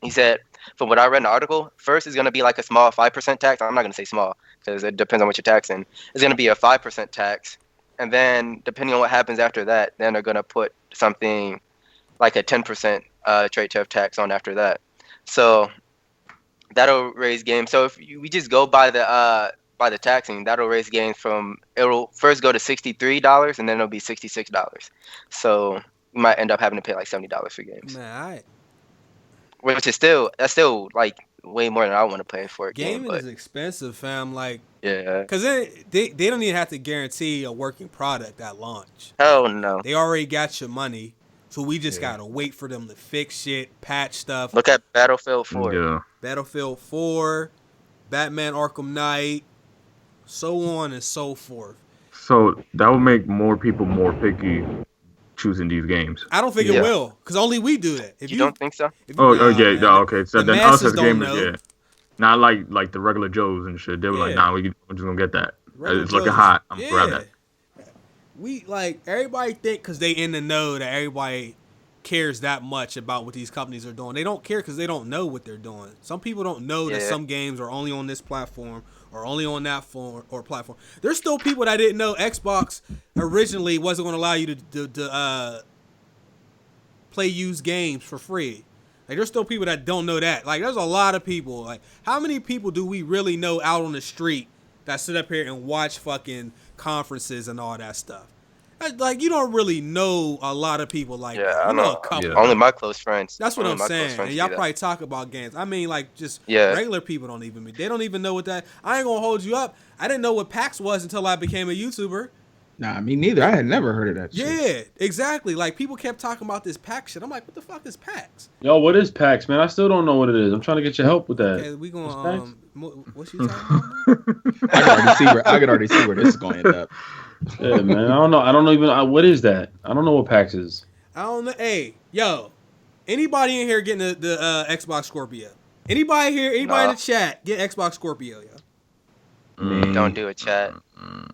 he said, from what I read in the article, first is going to be like a small 5% tax. I'm not going to say small because it depends on what you're taxing. It's going to be a 5% tax, and then depending on what happens after that, then they're going to put something like a 10% trade tariff tax on after that. So that'll raise games. So if we just go by the taxing, that'll raise games it'll first go to $63 and then it'll be $66. So you might end up having to pay like $70 for games. Man, which is still like way more than I want to pay for a game. Gaming is expensive, fam. Like yeah, because they don't even have to guarantee a working product at launch. Hell no. They already got your money. So we just gotta wait for them to fix shit, patch stuff. Look at Battlefield 4. Yeah. Battlefield 4, Batman Arkham Knight, so on and so forth. So that will make more people more picky choosing these games. I don't think it will, because only we do that. If you don't think so? Okay. So then us as gamers, not like the regular Joes and shit. They were like, nah, we're just gonna get that. It's looking hot. I'm gonna grab that. We like everybody think because they in the know that everybody cares that much about what these companies are doing. They don't care because they don't know what they're doing. Some people don't know that some games are only on this platform or only on that phone or platform. There's still people that didn't know Xbox originally wasn't going to allow you to play used games for free. Like there's still people that don't know that. Like there's a lot of people. Like how many people do we really know out on the street that sit up here and watch fucking conferences and all that stuff? Like you don't really know a lot of people like that. I know a couple. Only my close friends. That's what I'm saying. And y'all probably talk about games. I mean, like just regular people they don't even know what that. I ain't gonna hold you up. I didn't know what PAX was until I became a YouTuber. Nah, me neither. I had never heard of that shit. Yeah, exactly. Like, people kept talking about this PAX shit. I'm like, what the fuck is PAX? Yo, what is PAX, man? I still don't know what it is. I'm trying to get your help with that. Okay, we gonna what you talking about? I can already see where this is going to end up. Yeah, man. I don't know. I don't know even what is that. I don't know what PAX is. I don't know. Hey, yo, anybody in here getting the Xbox Scorpio? Anybody here? Anybody in the chat get Xbox Scorpio? Yo, Don't do it, chat.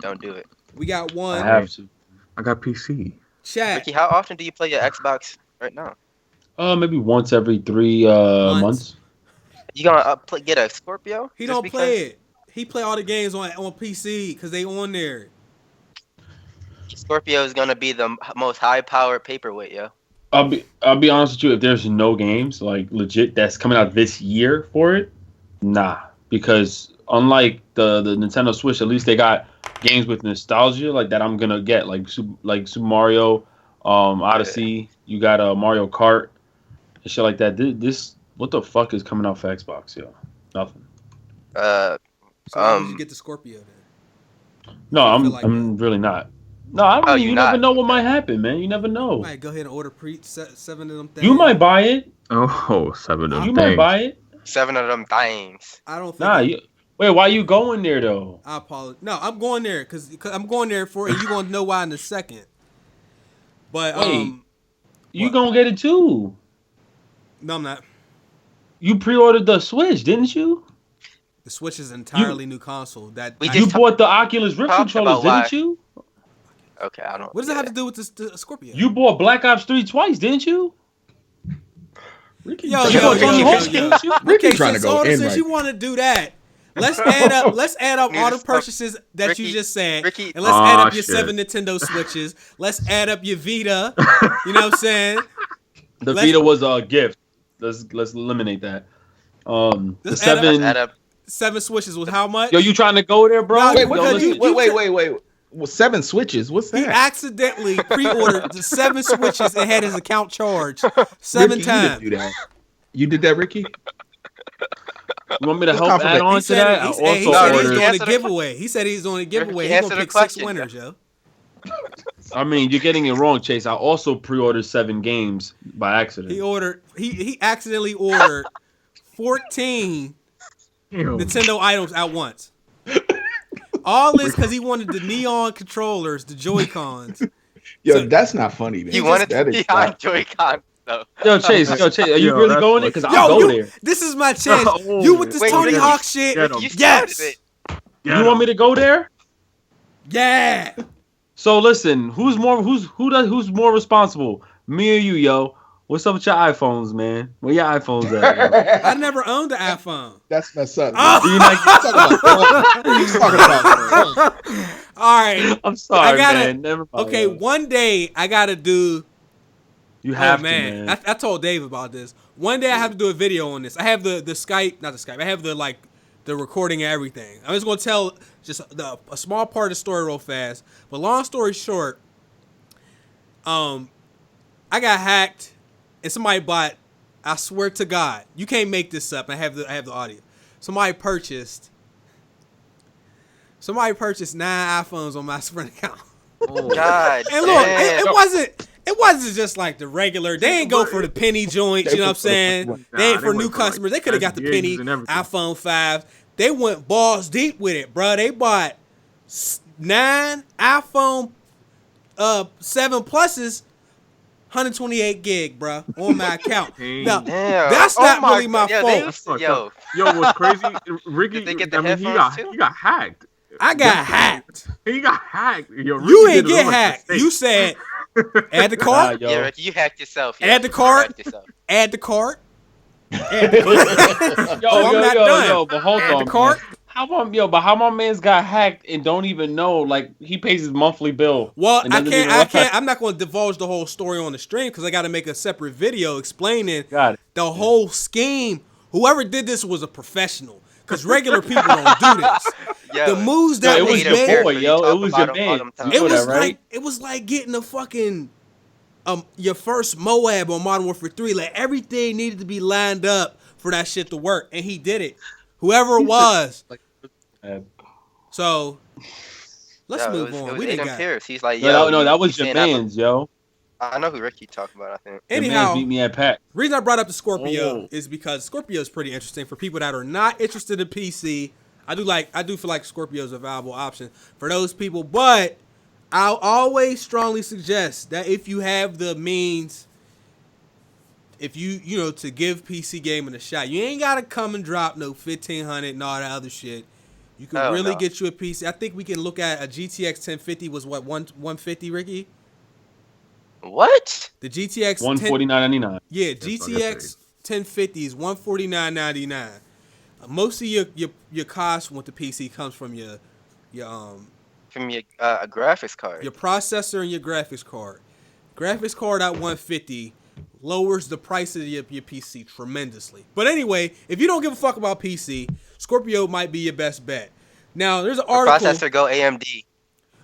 Don't do it. we got one. I have to. I got PC. Chat. Ricky, how often do you play your Xbox right now? Maybe once every 3 months. You gonna get a Scorpio? He don't play it. He play all the games on PC because they on there. Scorpio is gonna be the most high-powered paperweight, yo. I'll be honest with you. If there's no games like legit that's coming out this year for it, nah. Because unlike the Nintendo Switch, at least they got games with nostalgia like that. I'm gonna get like Super Mario, Odyssey. You got Mario Kart and shit like that. This what the fuck is coming out for Xbox, yo? Nothing. So how did you get the Scorpio then? No, I'm really not. No, I don't. You never know what might happen, man. You never know. You might go ahead and order 7 of them things. You might buy it. Oh, 7 of them. You might buy it. 7 of them things. I don't think. Nah, wait. Why you going there though? I apologize. No, I'm going there because I'm going there for, and you gonna know why in a second. But wait, you gonna get it too? No, I'm not. You pre-ordered the Switch, didn't you? The Switch is an entirely new console. You bought the Oculus Rift controllers, didn't you? Okay, I don't. What does that have to do with the Scorpio? You bought Black Ops 3 twice, didn't you? Ricky, Ricky trying to go in. Since you want to do that, let's add up all the purchases that you just said, and let's add up your 7 Nintendo Switches. Let's add up your Vita. You know what I'm saying? The Vita was a gift. Let's eliminate that. The 7 Switches was how much? Yo, you trying to go there, bro? Wait. Well, 7 Switches. What's that? He accidentally pre-ordered the 7 Switches and had his account charged 7 times. You did that, Ricky? You want me to help add on to that? He said he's doing a giveaway. He said he's doing a giveaway. He's gonna pick 6 winners, yo. I mean, you're getting it wrong, Chase. I also pre-ordered 7 games by accident. He accidentally ordered 14 Nintendo items at once. All this because he wanted the neon controllers, the Joy-Cons. Yo, that's not funny, man. He wanted the neon Joy-Cons, though. Yo, Chase, are you really going there? Because I'll go there. This is my chance. You with this Tony Hawk shit? Yes. You want me to go there? Yeah. So listen, who's more responsible? Me or you, yo? What's up with your iPhones, man? Where your iPhones at? I never owned an iPhone. That's messed up. All right. I'm sorry, man. Never mind. Okay, one day I gotta do. You have to, man. I told Dave about this. One day I have to do a video on this. I have the Skype, not the Skype. I have the recording and everything. I'm just gonna tell just a small part of the story real fast. But long story short, I got hacked. And somebody bought, I swear to God, you can't make this up. I have the audio. Somebody purchased 9 iPhones on my Sprint account. Oh God! And look, it wasn't just like the regular. They ain't go for the penny joints. You know what I'm saying? They ain't for new customers. They could have got the penny iPhone 5. They went balls deep with it, bro. They bought 9 iPhone 7 Pluses. 128 gig, bro, on my account. Now, that's not really my fault. Yo, what's crazy? Ricky, he got hacked. I got hacked. He got hacked. Yo, you ain't get hacked. You said, add the cart. Yeah, Ricky, you hacked yourself. Add the cart. Add the cart. I'm not done. Yo, but hold on, the cart. How my man's got hacked and don't even know, like, he pays his monthly bill. Well, I can't. I'm not going to divulge the whole story on the stream because I got to make a separate video explaining the whole scheme. Whoever did this was a professional because regular people don't do this. The moves that was made. It was your man. It was like getting a fucking your first Moab on Modern Warfare 3. Like everything needed to be lined up for that shit to work, and he did it. Whoever it was. So Let's move on. It was We didn't Aiden got. Pierce. He's like, yo, No, that was your man's, yo. I know who Ricky talked about. I think. Your Anyhow, man's beat me at Pack. Reason I brought up the Scorpio is because Scorpio is pretty interesting for people that are not interested in PC. I do feel like Scorpio is a viable option for those people, but I'll always strongly suggest that if you have the means, if you to give PC gaming a shot, you ain't gotta come and drop no 1,500 and all that other shit. You can really get you a PC. I think we can look at a GTX 1050 was what 150, Ricky. What? The GTX 149.99. Yeah, GTX 1050 is 149.99. Most of your cost with the PC comes from your graphics card, your processor and your graphics card. Graphics card at 150 lowers the price of your PC tremendously. But anyway, if you don't give a fuck about PC, Scorpio might be your best bet. Now, there's an article. Processor go AMD.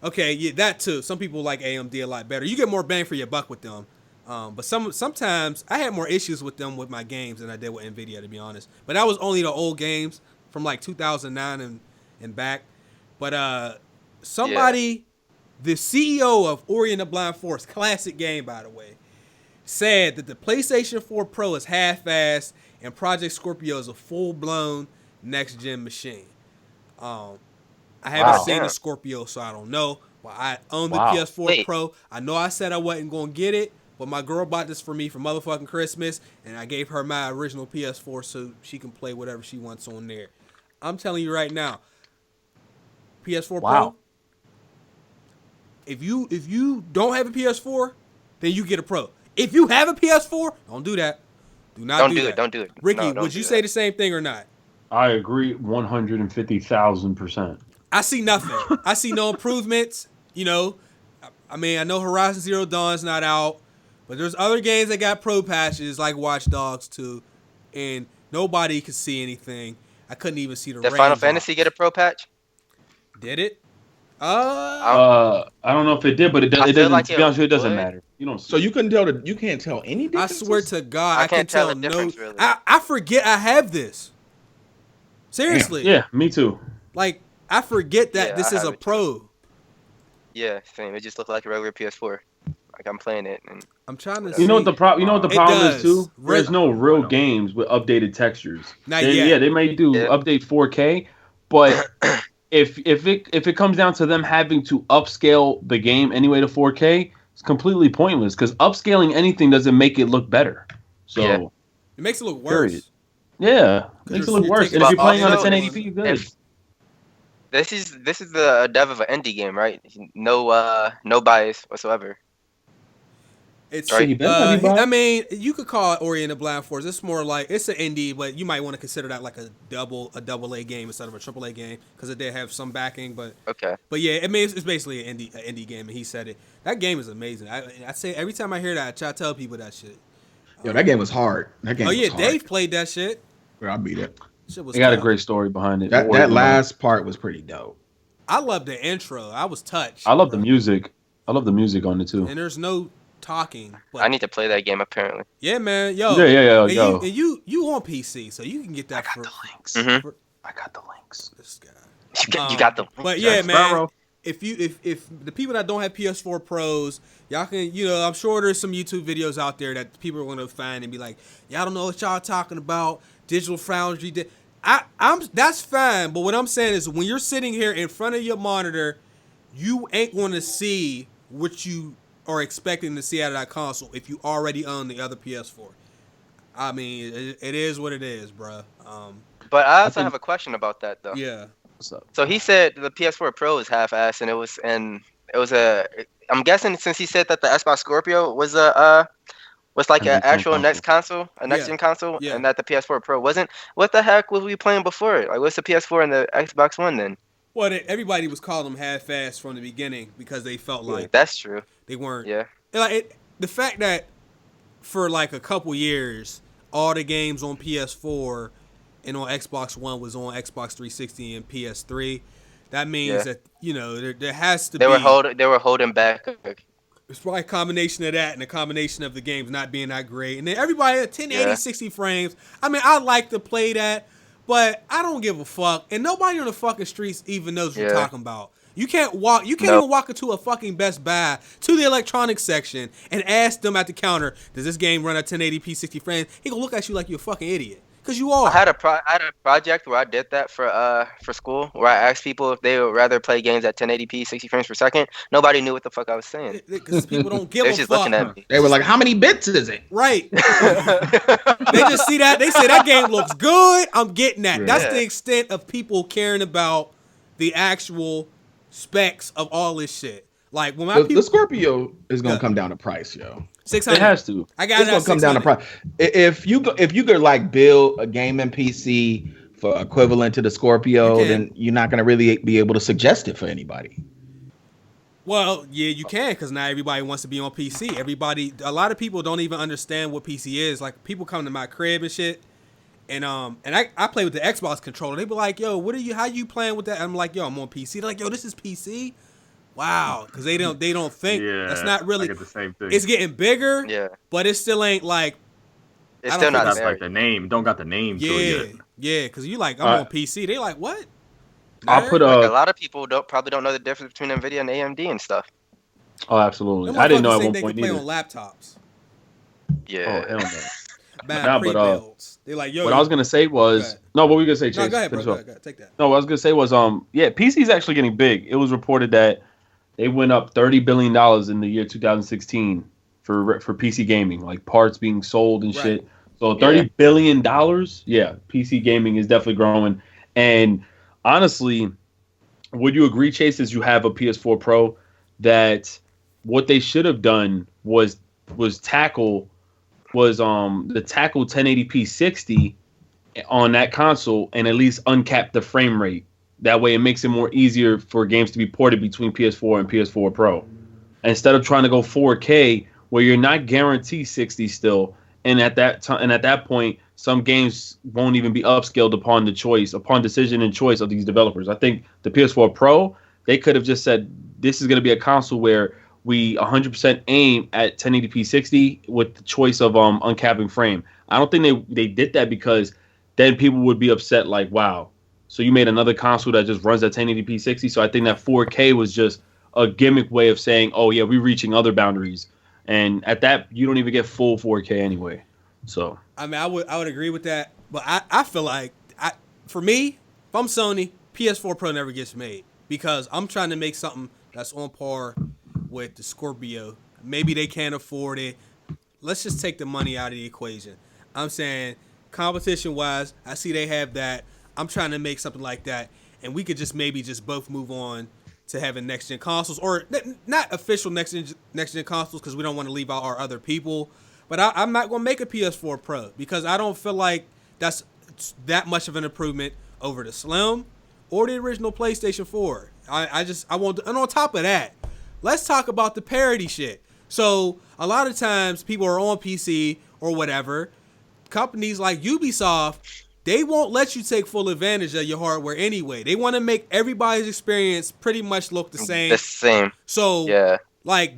Okay, yeah, that too. Some people like AMD a lot better. You get more bang for your buck with them. But sometimes I had more issues with them with my games than I did with Nvidia, to be honest. But that was only the old games from like 2009 and back. But the CEO of Ori and the Blind Forest, classic game by the way, said that the PlayStation 4 Pro is half-assed and Project Scorpio is a full-blown next-gen machine. I haven't seen the Scorpio, so I don't know. But I own the PS4 Pro. I know I said I wasn't going to get it, but my girl bought this for me for motherfucking Christmas, and I gave her my original PS4 so she can play whatever she wants on there. I'm telling you right now, PS4 Pro, if you don't have a PS4, then you get a Pro. If you have a PS4, don't do that. Don't do it. Don't do it. Ricky, would you say the same thing or not? I agree 150,000%. I see nothing. I see no improvements. I mean, I know Horizon Zero Dawn's not out, but there's other games that got pro patches like Watch Dogs 2, and nobody could see anything. I couldn't even see the Did Final Fantasy get a pro patch? Did it? I don't know if it did, but it doesn't. Like to be honest, it doesn't matter. You don't. So you can't tell any difference. I swear to God, I can't can tell the no. difference, really. I forget I have this. Seriously. Yeah, me too. Like I forget that this is a pro. Too. Yeah, same. It just looked like a regular PS4. Like I'm playing it, and I'm trying to. You know what the problem is too? There's no real no. games with updated textures. Not yet. Yeah, they may do update 4K, but if it comes down to them having to upscale the game anyway to 4K, it's completely pointless because upscaling anything doesn't make it look better. So it makes it look worse. Period. Yeah, it makes it look worse. And if you're playing on a 1080p, you're good. This is the dev of an indie game, right? No bias whatsoever. It's I mean, you could call it Ori and the Blind Forest. It's more like it's an indie, but you might want to consider that like a double A game instead of a triple A game because it did have some backing. But yeah, I mean, it's basically an indie game, and he said it. That game is amazing. I say every time I hear that, I try to tell people that shit. Yo, that game was hard. That game. Was hard. Dave played that shit. I beat it. Shit was it got a great story behind it. That last part was pretty dope. I love the intro. I was touched. I love the music. I love the music on it too. And there's no talking. But I need to play that game apparently. Yeah, man. Yo. Yeah. You on PC, so you can get that. I got the links. I got the links. This guy. You got the. But yeah, man. If the people that don't have PS4 Pros, y'all can, I'm sure there's some YouTube videos out there that people are gonna find and be like, y'all don't know what y'all talking about. Digital Foundry. That's fine, but what I'm saying is when you're sitting here in front of your monitor, you ain't going to see what you are expecting to see out of that console if you already own the other PS4. I mean, it is what it is, bro. But I also have a question about that though. Yeah. What's up? So he said the PS4 Pro is half-assed, and it was a. I'm guessing since he said that the Xbox Scorpio was like an actual next console, a next-gen console, and that the PS4 Pro wasn't. What the heck was we playing before it? Like, what's the PS4 and the Xbox One then? Well, everybody was calling them half-assed from the beginning because they felt like that's true. They weren't. Yeah. Like the fact that for like a couple years, all the games on PS4 and on Xbox One was on Xbox 360 and PS3. That means that there has to be. They were holding back. It's probably a combination of that and a combination of the games not being that great. And then everybody at 1080, 60 frames. I mean, I like to play that, but I don't give a fuck. And nobody on the fucking streets even knows what we're talking about. You can't walk. You can't even walk into a fucking Best Buy to the electronics section and ask them at the counter, "Does this game run at 1080p 60 frames?" He gonna look at you like you're a fucking idiot, cause you are. I had a project where I did that for school, where I asked people if they would rather play games at 1080p 60 frames per second. Nobody knew what the fuck I was saying. Because people don't give They're a just fuck. looking at me. They were like, "How many bits is it?" Right. They just see that. They say that game looks good. I'm getting that. Yeah. That's the extent of people caring about the actual specs of all this shit. Like when my The Scorpio is gonna come down to price, yo. 600. It has to. I got It's gonna come down to price. If you could like build a gaming PC for equivalent to the Scorpio, then you're not gonna really be able to suggest it for anybody. Well, yeah, you can, because not everybody wants to be on PC. A lot of people don't even understand what PC is. Like people come to my crib and shit, and I play with the Xbox controller. They be like, "Yo, how you playing with that?" And I'm like, "Yo, I'm on PC." They're like, "Yo, this is PC." Wow, because they don't think that's not really. I get the same thing. It's getting bigger, but it still ain't like. It's still not like the name. Don't got the name. Yeah, because you like I'm on PC. They like what? I'll put like a lot of people probably don't know the difference between Nvidia and AMD and stuff. Oh, absolutely. I didn't know at one point they either. can play on laptops. Yeah. Oh, hell no. Bad pre-builds. They're like, yo. What I was gonna say was no. What were you gonna say, Chase? No, go ahead, bro. Go ahead. Take that. No, what I was gonna say was PC is actually getting big. It was reported that they went up $30 billion in the year 2016 for PC gaming, like parts being sold and shit. So $30 billion, PC gaming is definitely growing. And honestly, would you agree, Chase, as you have a PS4 Pro, that what they should have done was tackle 1080p 60 on that console and at least uncap the frame rate. That way it makes it more easier for games to be ported between PS4 and PS4 Pro. Instead of trying to go 4K where you're not guaranteed 60 still, and at that point some games won't even be upscaled upon decision and choice of these developers. I think the PS4 Pro, they could have just said this is going to be a console where we 100% aim at 1080p 60 with the choice of uncapping frame. I don't think they did that because then people would be upset like, wow, so you made another console that just runs at 1080p 60. So I think that 4K was just a gimmick way of saying, oh yeah, we're reaching other boundaries. And at that, you don't even get full 4K anyway. So I mean, I would agree with that, but I feel like for me, if I'm Sony, PS4 Pro never gets made because I'm trying to make something that's on par with the Scorpio. Maybe they can't afford it. Let's just take the money out of the equation. I'm saying competition wise, I see they have that. I'm trying to make something like that, and we could just maybe both move on to having next gen consoles, or not official next gen consoles because we don't want to leave out our other people. But I'm not gonna make a PS4 Pro because I don't feel like that's that much of an improvement over the Slim or the original PlayStation 4. I want, and on top of that, let's talk about the parity shit. So a lot of times people are on PC or whatever. Companies like Ubisoft, they won't let you take full advantage of your hardware anyway. They want to make everybody's experience pretty much look the same. The same. So yeah.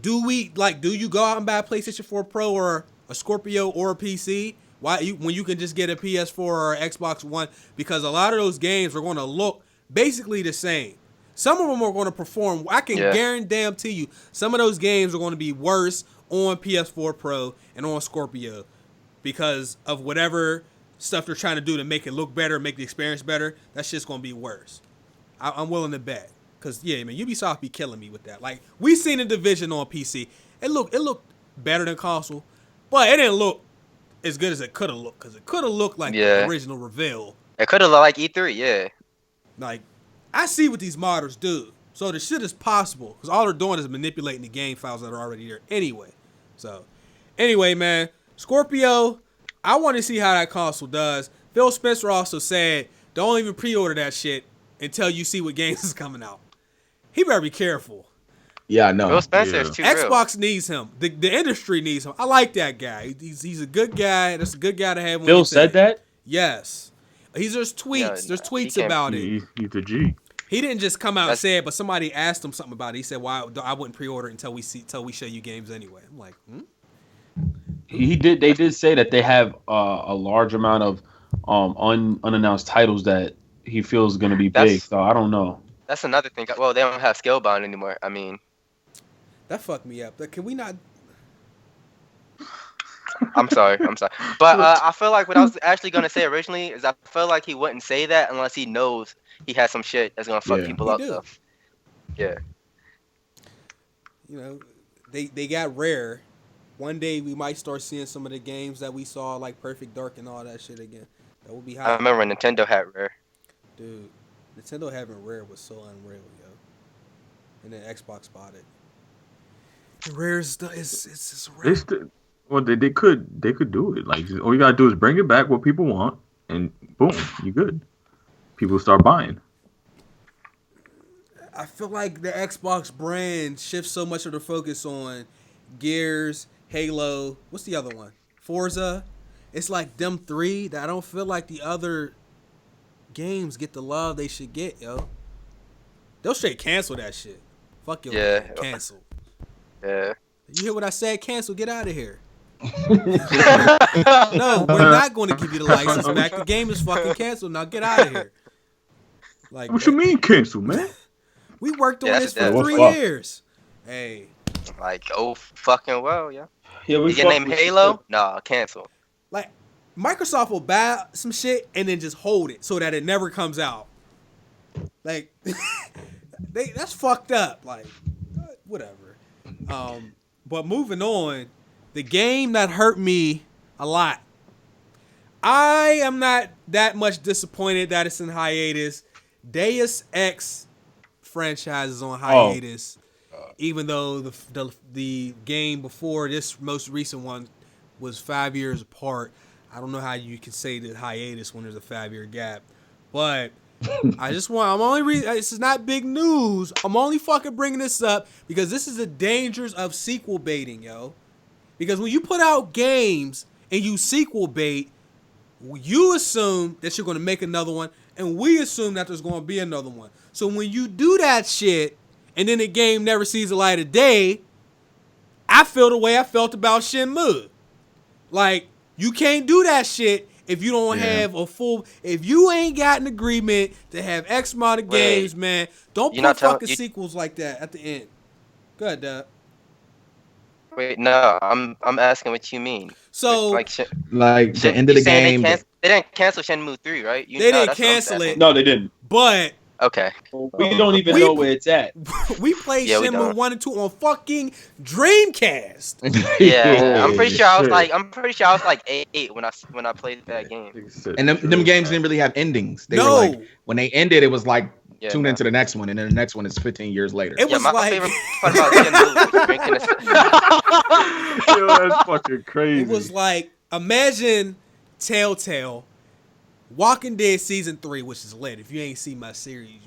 Do you go out and buy a PlayStation 4 Pro or a Scorpio or a PC? When you can just get a PS4 or Xbox One? Because a lot of those games are going to look basically the same. Some of them are going to perform. I can guarantee you, some of those games are going to be worse on PS4 Pro and on Scorpio because of whatever stuff they're trying to do to make it look better, make the experience better. That shit's going to be worse. I'm willing to bet. Because, Ubisoft be killing me with that. Like, we seen The Division on PC. It looked better than console, but it didn't look as good as it could have looked. Because it could have looked like the original reveal. It could have looked like E3, yeah. Like, I see what these modders do. So the shit is possible. Because all they're doing is manipulating the game files that are already there anyway. So, anyway, man. Scorpio, I want to see how that console does. Phil Spencer also said, don't even pre-order that shit until you see what games is coming out. He better be careful. Yeah, I know. Phil Spencer is too Xbox needs him. The industry needs him. I like that guy. He's a good guy. That's a good guy to have. Phil said that? Yes. There's tweets. There's tweets about it. He's the G. He didn't just come out and say it, but somebody asked him something about it. He said, "Why I wouldn't pre-order it until we show you games anyway." I'm like, He did. They did say that they have a large amount of unannounced titles that he feels going to be big. So I don't know. That's another thing. Well, they don't have Scalebound anymore. I mean, that fucked me up. Can we not? I'm sorry. But I feel like what I was actually gonna say originally is I feel like he wouldn't say that unless he knows he has some shit that's gonna fuck people up. Though. Yeah. You know, they got rare. One day we might start seeing some of the games that we saw, like Perfect Dark and all that shit again. That would be hot. I remember when Nintendo had rare. Dude, Nintendo having rare was so unreal, yo. And then Xbox bought it. The rare is rare. Well, they could do it. Like, all you gotta do is bring it back what people want, and boom, you good. People start buying. I feel like the Xbox brand shifts so much of the focus on Gears, Halo. What's the other one? Forza. It's like them three that I don't feel like the other games get the love they should get, yo. They'll straight cancel that shit. Fuck your game. Cancel. Yeah. You hear what I said? Cancel. Get out of here. No, we're not going to give you the license back. The game is fucking canceled. Now get out of here. Like, what you mean cancel, man? We worked on this for 3 years. Hey. Like, oh fucking well, yeah. Yeah, we get named Halo? Nah, cancel. Like, Microsoft will buy some shit and then just hold it so that it never comes out. Like, that's fucked up. Like, whatever. But moving on, the game that hurt me a lot. I am not that much disappointed that it's in hiatus. Deus Ex franchise is on hiatus. Even though the game before this most recent one was 5 years apart. I don't know how you can say that hiatus when there's a 5-year gap. But this is not big news. I'm only fucking bringing this up because this is the dangers of sequel baiting, yo. Because when you put out games and you sequel bait, you assume that you're going to make another one, and we assume that there's going to be another one. So when you do that shit, and then the game never sees the light of day, I feel the way I felt about Shenmue. Like, you can't do that shit if you don't have a full... If you ain't got an agreement to have X amount of games, man, don't put fucking sequels like that at the end. Go ahead, Dub. Wait, no, I'm asking what you mean. So, like the end of the game... They didn't cancel Shenmue 3, right? They didn't cancel it. No, they didn't. But... Okay. We don't even know where it's at. We played Shenmue 1 and 2 on fucking Dreamcast. Yeah, I'm pretty sure I was like 8 when I played that game. And them games didn't really have endings. They were like, when they ended, it was like tune into the next one, and then the next one is 15 years later. It was my favorite part about Shenmue was drinking Yo, that's fucking crazy. It was like, imagine Telltale, Walking Dead Season 3, which is lit. If you ain't seen my series.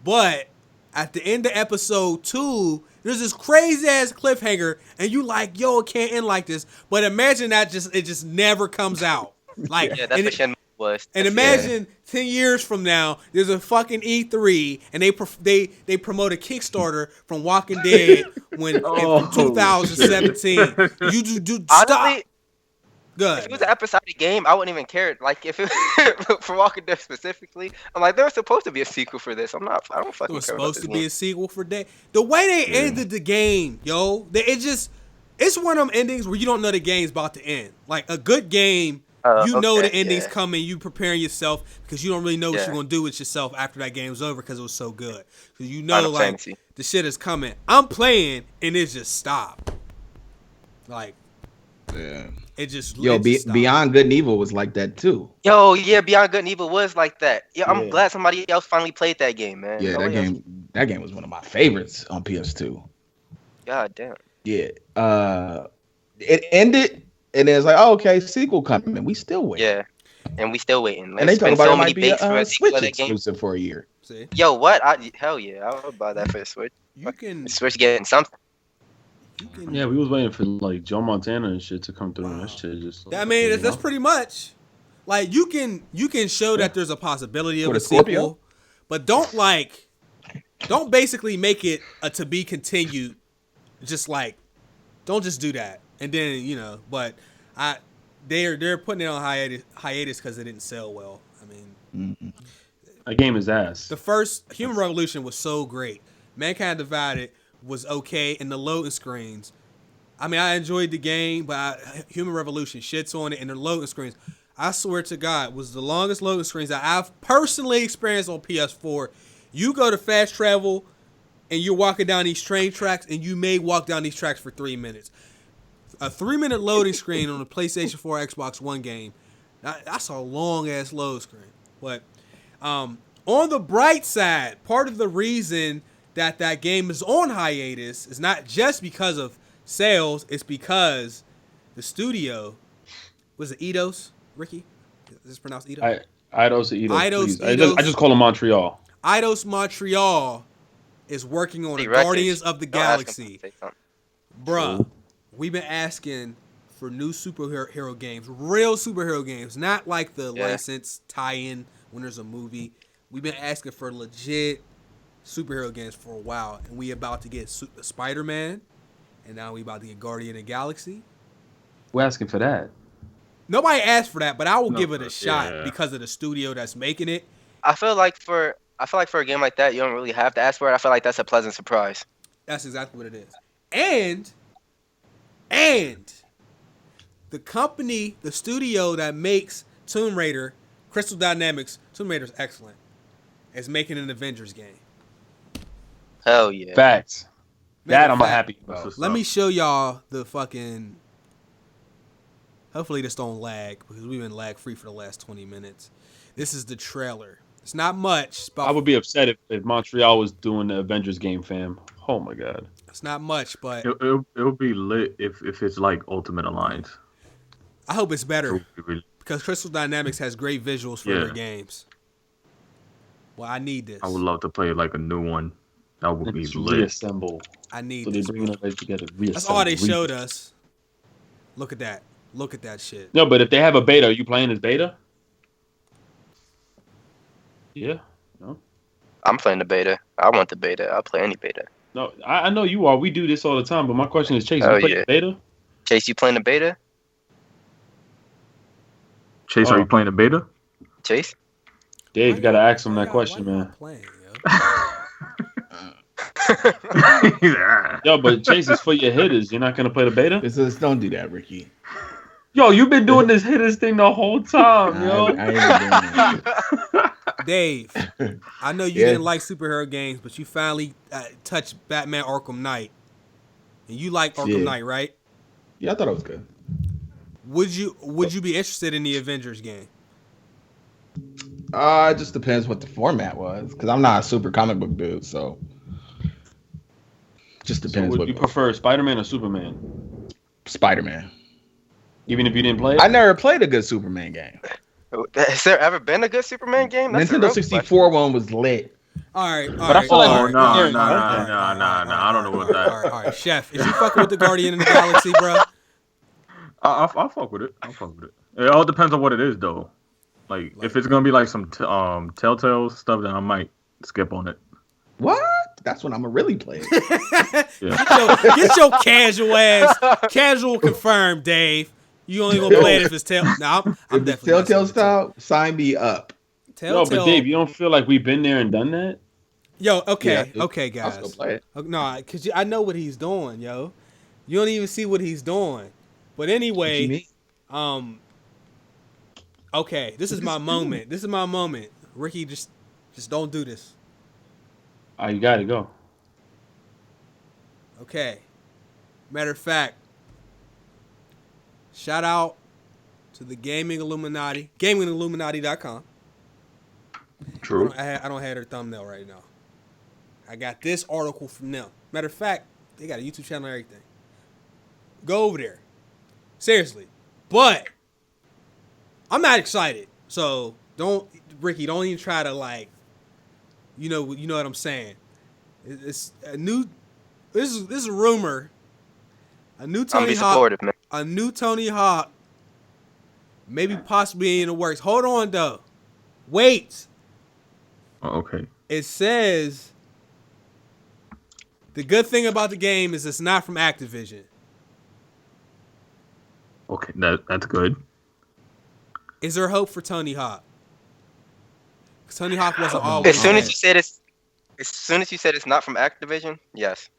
But at the end of episode 2, there's this crazy-ass cliffhanger, and you like, yo, it can't end like this. But imagine that it just never comes out. Like, that's what Shenmue was. And imagine 10 years from now, there's a fucking E3, and they promote a Kickstarter from Walking Dead in 2017. You do stop. Honestly, good. If it was an episodic game, I wouldn't even care. Like, if it for Walking Dead specifically, I'm like, there was supposed to be a sequel for this. I don't fucking care. There was supposed to be a sequel for Dead. The way they ended the game, yo, it's one of them endings where you don't know the game's about to end. Like, a good game, know the ending's coming. You preparing yourself because you don't really know what you're going to do with yourself after that game's over because it was so good. Because you know, like, fantasy. The shit is coming. I'm playing, and it just stopped. Like, it just Beyond Good and Evil was like that too. Yo, yeah, Beyond Good and Evil was like that. Yeah, I'm glad somebody else finally played that game, man. Yeah, that game was one of my favorites on PS2. God damn. Yeah. It ended, and it's like, okay, sequel coming. We still waiting. Yeah, and we still waiting. And they talk about it might be a Switch exclusive for a year. See? Yo, what? Hell yeah, I would buy that for the Switch. Switch getting something. Yeah, we was waiting for like Joe Montana and shit to come through. And that shit just. I mean, that's pretty much. Like, you can show that there's a possibility of a sequel, but don't basically make it a to be continued. Just like, don't just do that, and then But they're putting it on hiatus because it didn't sell well. I mean, That game is ass. The first Human Revolution was so great. Mankind Divided was okay, and the loading screens. I mean, I enjoyed the game, but Human Revolution shits on it, and the loading screens, I swear to God, was the longest loading screens that I've personally experienced on PS4. You go to fast travel, and you're walking down these train tracks, and you may walk down these tracks for 3 minutes. A 3-minute loading screen on a PlayStation 4 Xbox One game, that's a long-ass load screen. But on the bright side, part of the reason that game is on hiatus is not just because of sales, it's because the studio, was it Eidos, Ricky? Is this pronounced Eidos? Eidos. I just call them Montreal. Eidos Montreal is working on Guardians of the Galaxy. Bruh, we've been asking for new superhero games, real superhero games, not like the licensed tie-in when there's a movie. We've been asking for legit superhero games for a while, and we about to get Spider-Man, and now we about to get Guardian of the Galaxy. We're asking for that. Nobody asked for that, but I will give it a shot because of the studio that's making it. I feel like for a game like that, you don't really have to ask for it. I feel like that's a pleasant surprise. That's exactly what it is. And the company, the studio that makes Tomb Raider, Crystal Dynamics, Tomb Raider's excellent, is making an Avengers game. Hell yeah. Facts. That I'm happy about. Let me show y'all the fucking... Hopefully this don't lag, because we've been lag free for the last 20 minutes. This is the trailer. It's not much. I would be upset if Montreal was doing the Avengers game, fam. Oh my god. It's not much, but it'll be lit if it's like Ultimate Alliance. I hope it's better because Crystal Dynamics has great visuals for their games. Well, I need this. I would love to play like a new one. That would be lit. Reassemble. I need so this. So they bring it together. That's all they showed us. Look at that. Look at that shit. No, but if they have a beta, are you playing as beta? Yeah. No. I'm playing the beta. I want the beta. I'll play any beta. No, I know you are. We do this all the time. But my question is, Chase, you play the beta? Chase, you playing the beta? Chase, are you playing the beta? Chase? Dave, you got to ask him that question, man. Yo, but Chase, is for your hitters. You're not going to play the beta? Don't do that, Ricky. Yo, you've been doing this hitters thing the whole time, yo. I ain't doing that. Dave, I know you didn't like superhero games, but you finally touched Batman Arkham Knight. And you like Arkham Knight, right? Yeah, I thought it was good. Would you be interested in the Avengers game? It just depends what the format was, because I'm not a super comic book dude, so just depends. So would you prefer Spider-Man or Superman? Spider-Man. Even if you didn't play it? I never played a good Superman game. Has there ever been a good Superman game? That's Nintendo 64 one was lit. All right. But I feel like no. I don't know what that. All right, Chef. Is you fucking with the Guardian of the Galaxy, bro? I'll fuck with it. It all depends on what it is, though. Like if it's gonna be like some Telltale stuff, then I might skip on it. What? That's when I'm gonna really play it. Get your casual confirmed, Dave. You only gonna play it if it's Telltale. No, I'm definitely Telltale style. Sign me up. No, but Dave, you don't feel like we've been there and done that? Yo, okay, guys. I'll still play it. No, because I know what he's doing, yo. You don't even see what he's doing. But anyway, okay, this is my moment. This is my moment. Ricky, just don't do this. Oh, you gotta go. Okay. Matter of fact, shout out to the Gaming Illuminati, gamingilluminati.com. True. I don't have their thumbnail right now. I got this article from them. Matter of fact, they got a YouTube channel and everything. Go over there. Seriously. But I'm not excited. So Ricky, don't even try to like, you know what I'm saying. It's a new. This is a rumor. A new Tony Hawk. Man. A new Tony Hawk. Maybe possibly in the works. Hold on though. Wait. Oh, okay. It says the good thing about the game is it's not from Activision. Okay, that's good. Is there hope for Tony Hawk? Tony Hawk wasn't always. As soon as you said it's not from Activision, yes.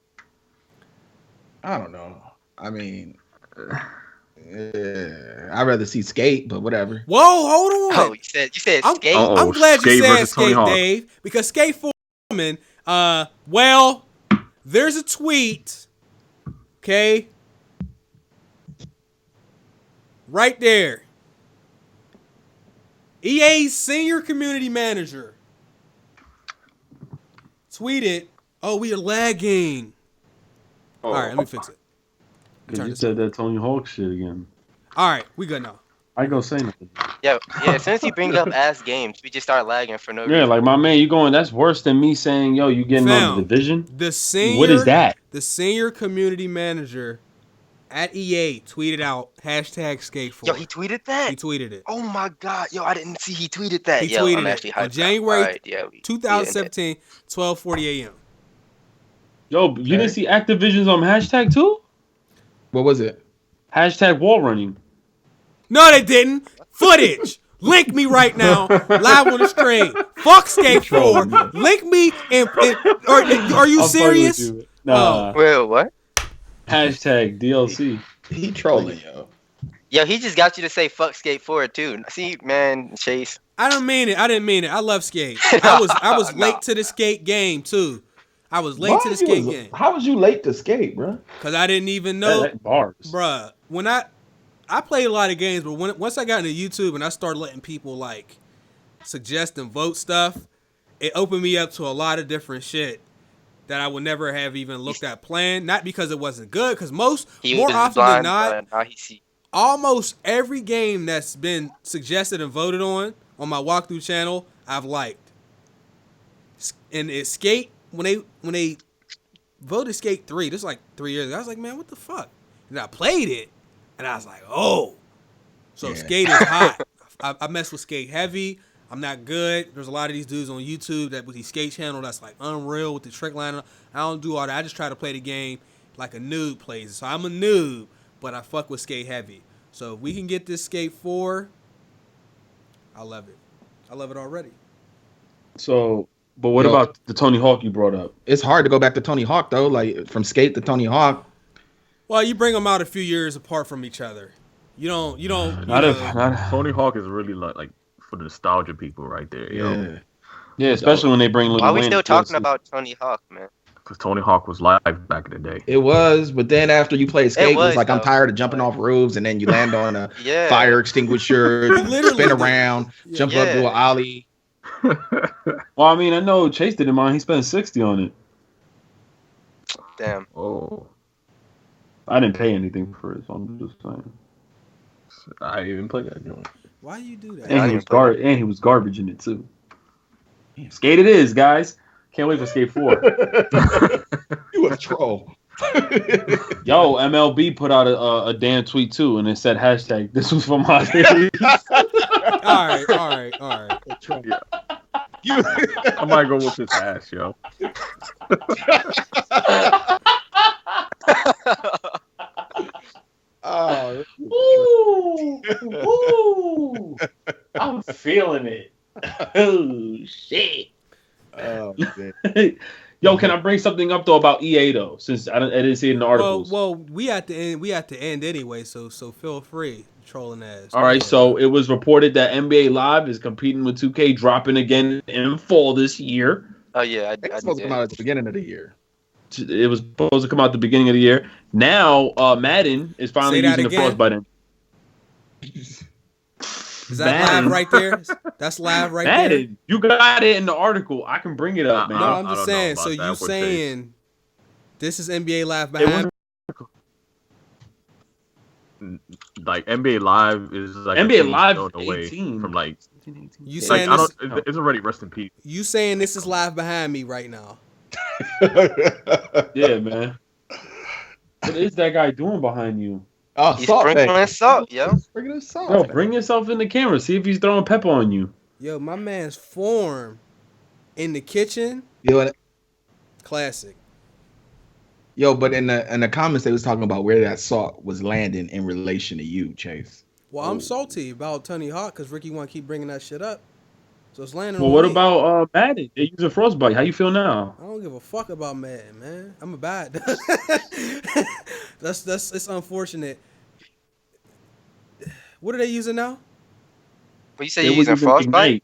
I don't know. I mean, I'd rather see Skate, but whatever. Whoa, hold on. Oh, you said Skate. I'm glad you Skate said versus Tony Skate, Hawk. Dave, because Skate 4 coming. Well, there's a tweet. Okay. Right there. EA's senior community manager tweeted, "Oh, we are lagging." All right, let me fix it. Because you said that Tony Hawk shit again. All right, we good now. I ain't gonna say nothing. Yeah. As soon as you bring up ass games, we just start lagging for no reason. Yeah, like my man, you going? That's worse than me saying, "Yo, you getting on the division." What is that? The senior community manager at EA tweeted out #Skate4. Yo, he tweeted that? He tweeted it. Oh my god. Yo, I didn't see he tweeted that. He tweeted I'm it actually hyped on January right, 2017, 12:40 a.m. Yo, you didn't see Activision's on hashtag too? What was it? Hashtag wall running. No, they didn't. Footage. Link me right now, live on the stream. Fuck Skate 4. Link me and are you serious? You. Nah. Well, what? Hashtag DLC. He trolling, yo. Yo, he just got you to say fuck Skate 4 too. See, man, Chase. I didn't mean it. I love Skate. I was late to the Skate game too. I was late to the Skate game. How was you late to Skate, bro? Because I didn't even know. Bars. Bruh, when I played a lot of games, but once I got into YouTube and I started letting people like suggest and vote stuff, it opened me up to a lot of different shit that I would never have even looked at playing. Not because it wasn't good, because more often than not, almost every game that's been suggested and voted on my walkthrough channel, I've liked. And it's Skate, when they voted Skate 3, this is like 3 years ago, I was like, man, what the fuck? And I played it, and I was like, oh. So Skate is hot. I mess with Skate heavy. I'm not good. There's a lot of these dudes on YouTube that with the Skate channel that's like unreal with the trick line. I don't do all that. I just try to play the game like a noob plays. So I'm a noob, but I fuck with Skate heavy. So if we can get this Skate 4, I love it. I love it already. So, but what about the Tony Hawk you brought up? It's hard to go back to Tony Hawk though, like from Skate to Tony Hawk. Well, you bring them out a few years apart from each other. You don't. Tony Hawk is really like for the nostalgia people right there. Yeah. Yeah, especially when they bring. Why are we still talking about Tony Hawk, man? Because Tony Hawk was live back in the day. It was, but then after you play Skate, it was like, I'm tired of jumping off roofs, and then you land on a fire extinguisher, spin around, jump up to an ollie. Well, I mean, I know Chase didn't mind. He spent $60 on it. Damn. Oh. I didn't pay anything for it, so I'm just saying. I didn't even play that joint. Why you do that? And he was garbage in it too. Skate it is, guys. Can't wait for Skate 4. You a troll. Yo, MLB put out a damn tweet too, and it said hashtag this was for my days. All right. Yeah. I might go whoop his ass, yo. Oh, ooh, I'm feeling it. Oh shit. Oh, man. Yo, can I bring something up though about EA though? Since I didn't see it in the articles. Well, we at the end. We at the end anyway. So feel free, trolling ass. All right. So it was reported that NBA Live is competing with 2K, dropping again in fall this year. Oh yeah, It's supposed to come out at the beginning of the year. It was supposed to come out at the beginning of the year. Now, Madden is finally using the Frostbite engine. Is that live right there? That's live right Madden, there. you got it in the article. I can bring it up, man. No, I'm just saying. So you saying this is NBA Live behind? Like NBA Live is like NBA Live away 18 from like you saying like, it's already rest in peace. You saying this is live behind me right now? Yeah, man. What is that guy doing behind you? Oh, he's sprinkling salt, yo. Sprinkling salt. Yo, bring yourself in the camera. See if he's throwing pepper on you. Yo, my man's form in the kitchen. Classic. Yo, but in the comments they was talking about where that salt was landing in relation to you, Chase. Well, I'm salty about Tony Hawk because Ricky want to keep bringing that shit up. So it's landing Well, on what me. about Madden? They're using Frostbite. How you feel now? I don't give a fuck about Madden, man. I'm a bad. That's it's unfortunate. What are they using now? But you say They you're were using using Frostbite?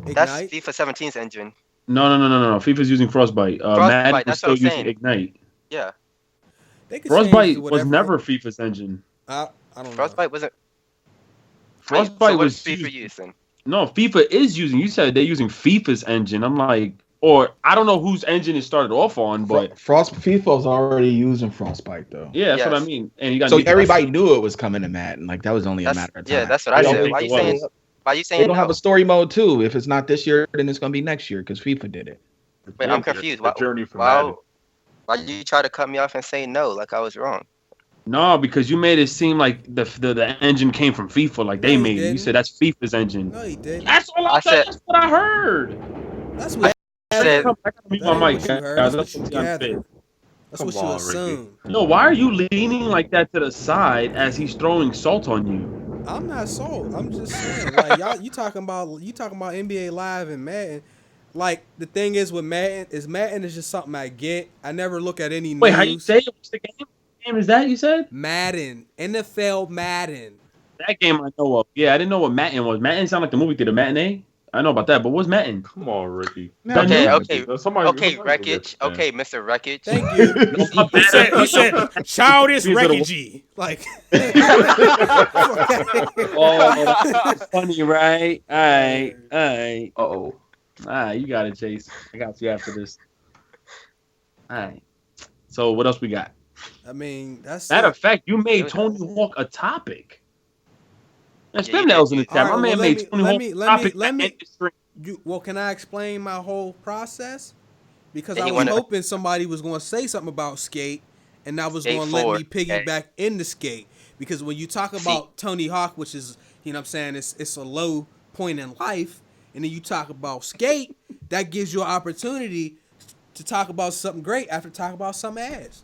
Ignite. That's FIFA 17's engine. No. FIFA's using Frostbite. Frostbite, Madden was that's what still I'm using saying. Ignite. Yeah. They could change to Frostbite was whatever. never FIFA's engine. I don't know. Frostbite wasn't. Frostbite so what was is FIFA using? No, FIFA is using. You said they're using FIFA's engine. I'm like, or I don't know whose engine it started off on, but FIFA's already using Frostbite though. yeah, that's what I Yes. mean. And you got So everybody knew it was coming to Madden. Like that was only a matter of time. Yeah, that's what I don't said. think Why it you was. saying? Why you They saying don't no? have a story mode too. If it's not this year, then it's gonna be next year because FIFA did it. Wait, I'm confused. The journey from Madden. Why you try to cut me off and say no like I was wrong? No, because you made it seem like the engine came from FIFA, like they No, he made it. You didn't. said that's FIFA's engine. No, he didn't. That's all I said. That's what I heard. That's what I said- I gotta mute that my ain't mic, what you heard. guys. That's what you gathered. That's Come what you on, Ricky. assumed. Yo, why are you leaning like that to the side as he's throwing salt on you? I'm not sold. I'm just saying, like y'all, you talking about NBA Live and Madden. Like the thing is with Madden is just something I get. I never look at any news. Wait, how you say it? What's the game? What game is that? You said Madden, NFL Madden. that game I know of. Yeah, I didn't know what Madden was. Madden sound like the movie theater matinee. I know about that, but what's Madden? Come on, Ricky. Okay, Okay. okay, Wreckage. Okay, Mr. Wreckage. Thank you. he said childish wreckage. Like Oh, that's funny, right? All right. Uh-oh. You got it, Chase. I got you after this. All right. So what else we got? I mean, that's Matter it. of fact, you made Tony Hawk a topic. And Yeah, spam that was in the chat. All right, My man well, made Tony Hawk a topic. let me- industry. Well, can I explain my whole process? Because And I he was wanna- hoping somebody was going to say something about Skate, and that was Skate going to let 4, me piggyback into Skate. Because when you talk about Tony Hawk, which is, you know what I'm saying, it's a low point in life, and then you talk about Skate, that gives you an opportunity to talk about something great after talking about some ass.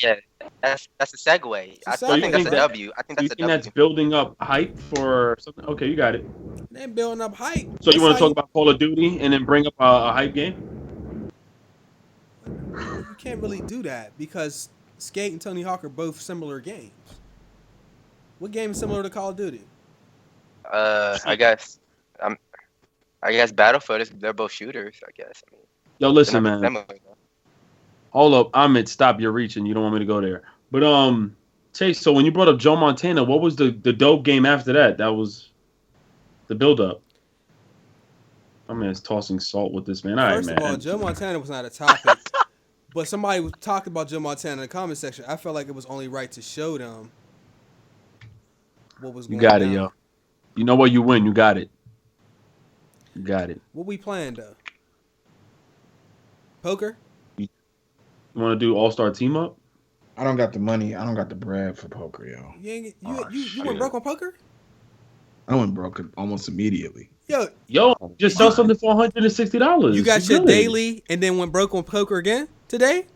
Yeah, that's a segue. It's a I segue. think that's a that- W. I think Do you that's a think W. that's building up hype for something? Okay, you got it. Then building up hype. So you want That's to how talk about Call of Duty and then bring up a hype game? You can't really do that because Skate and Tony Hawk are both similar games. What game is similar to Call of Duty? I guess Battlefield is. They're both shooters. I guess. I mean, Yo, listen, they're not man. similar, though. Hold up, Ahmed, stop your reaching. You don't want me to go there. But Chase, so when you brought up Joe Montana, what was the dope game after that? That was the build up. My man's tossing salt with this man. All right, First man. of all, Joe Montana was not a topic, but somebody was talking about Joe Montana in the comment section. I felt like it was only right to show them what was You going got down. it, yo. You know what? You win. You got it. You got it. What we playing though? Poker? You want to do All-Star Team Up? I don't got the money. I don't got the bread for poker, yo. You went broke on poker? I went broke almost immediately. Yo, Just sell something for $160. you got You your good. daily and then went broke on poker again today?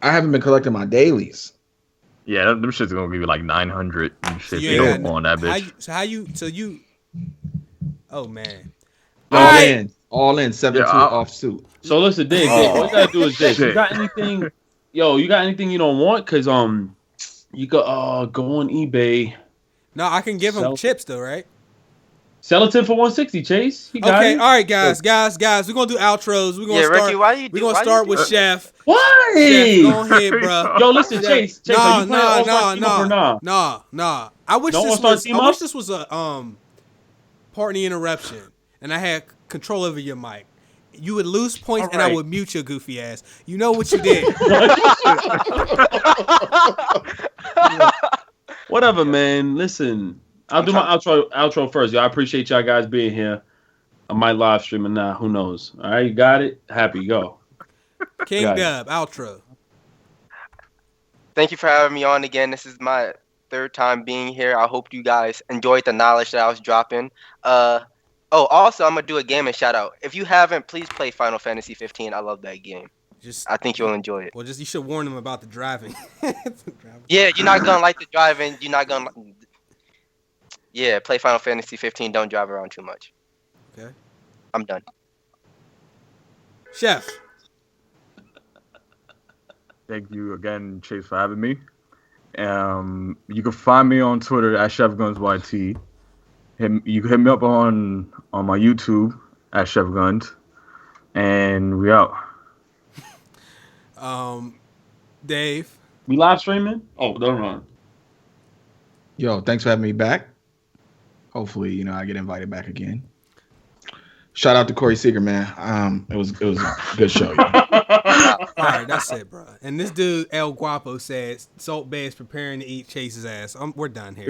I haven't been collecting my dailies. Yeah, them shit's gonna give you like 900 and shit. You You ain't on that bitch. Oh man. All in 7-2 off suit. So listen, Dig, all you gotta do is this. You got anything? Yo, you got anything you don't want? Cause you could go on eBay. No, I can give him chips though, right? Sell it to him for 160, Chase. He got Okay, it. all right, guys. We're gonna do outros. We're gonna start. Ricky, We're gonna start with Chef. What? Chef, go ahead, bro. Yo, listen, Chase. Are you playing All-Star Team Up or nah? Nah. I wish No this All-Star was. Team I Up? wish this was a partner interruption, and I had control over your mic. You would lose points, and I would mute your goofy ass. You know what you did. Whatever, man. Listen, I'll do my outro first. Yo, I appreciate y'all guys being here. I might live stream it now. Who knows? All right, you got it. Happy, go. KingDub outro. Thank you for having me on again. This is my third time being here. I hope you guys enjoyed the knowledge that I was dropping. Also, I'm gonna do a gaming shout out. If you haven't, please play Final Fantasy 15. I love that game. I think you'll enjoy it. Well, you should warn them about the driving. Yeah, you're not gonna like the driving. You're not gonna. Yeah, play Final Fantasy 15. Don't drive around too much. Okay. I'm done. Chef. Thank you again, Chase, for having me. You can find me on Twitter at ChefGunzYT. You can hit me up on my YouTube at ChefGuns. And we out. Dave. We live streaming? Oh, don't run. Yo, thanks for having me back. Hopefully, I get invited back again. Shout out to Corey Seager, man. It was a good show. All right, that's it, bro. And this dude El Guapo said Salt Bay is preparing to eat Chase's ass. We're done here.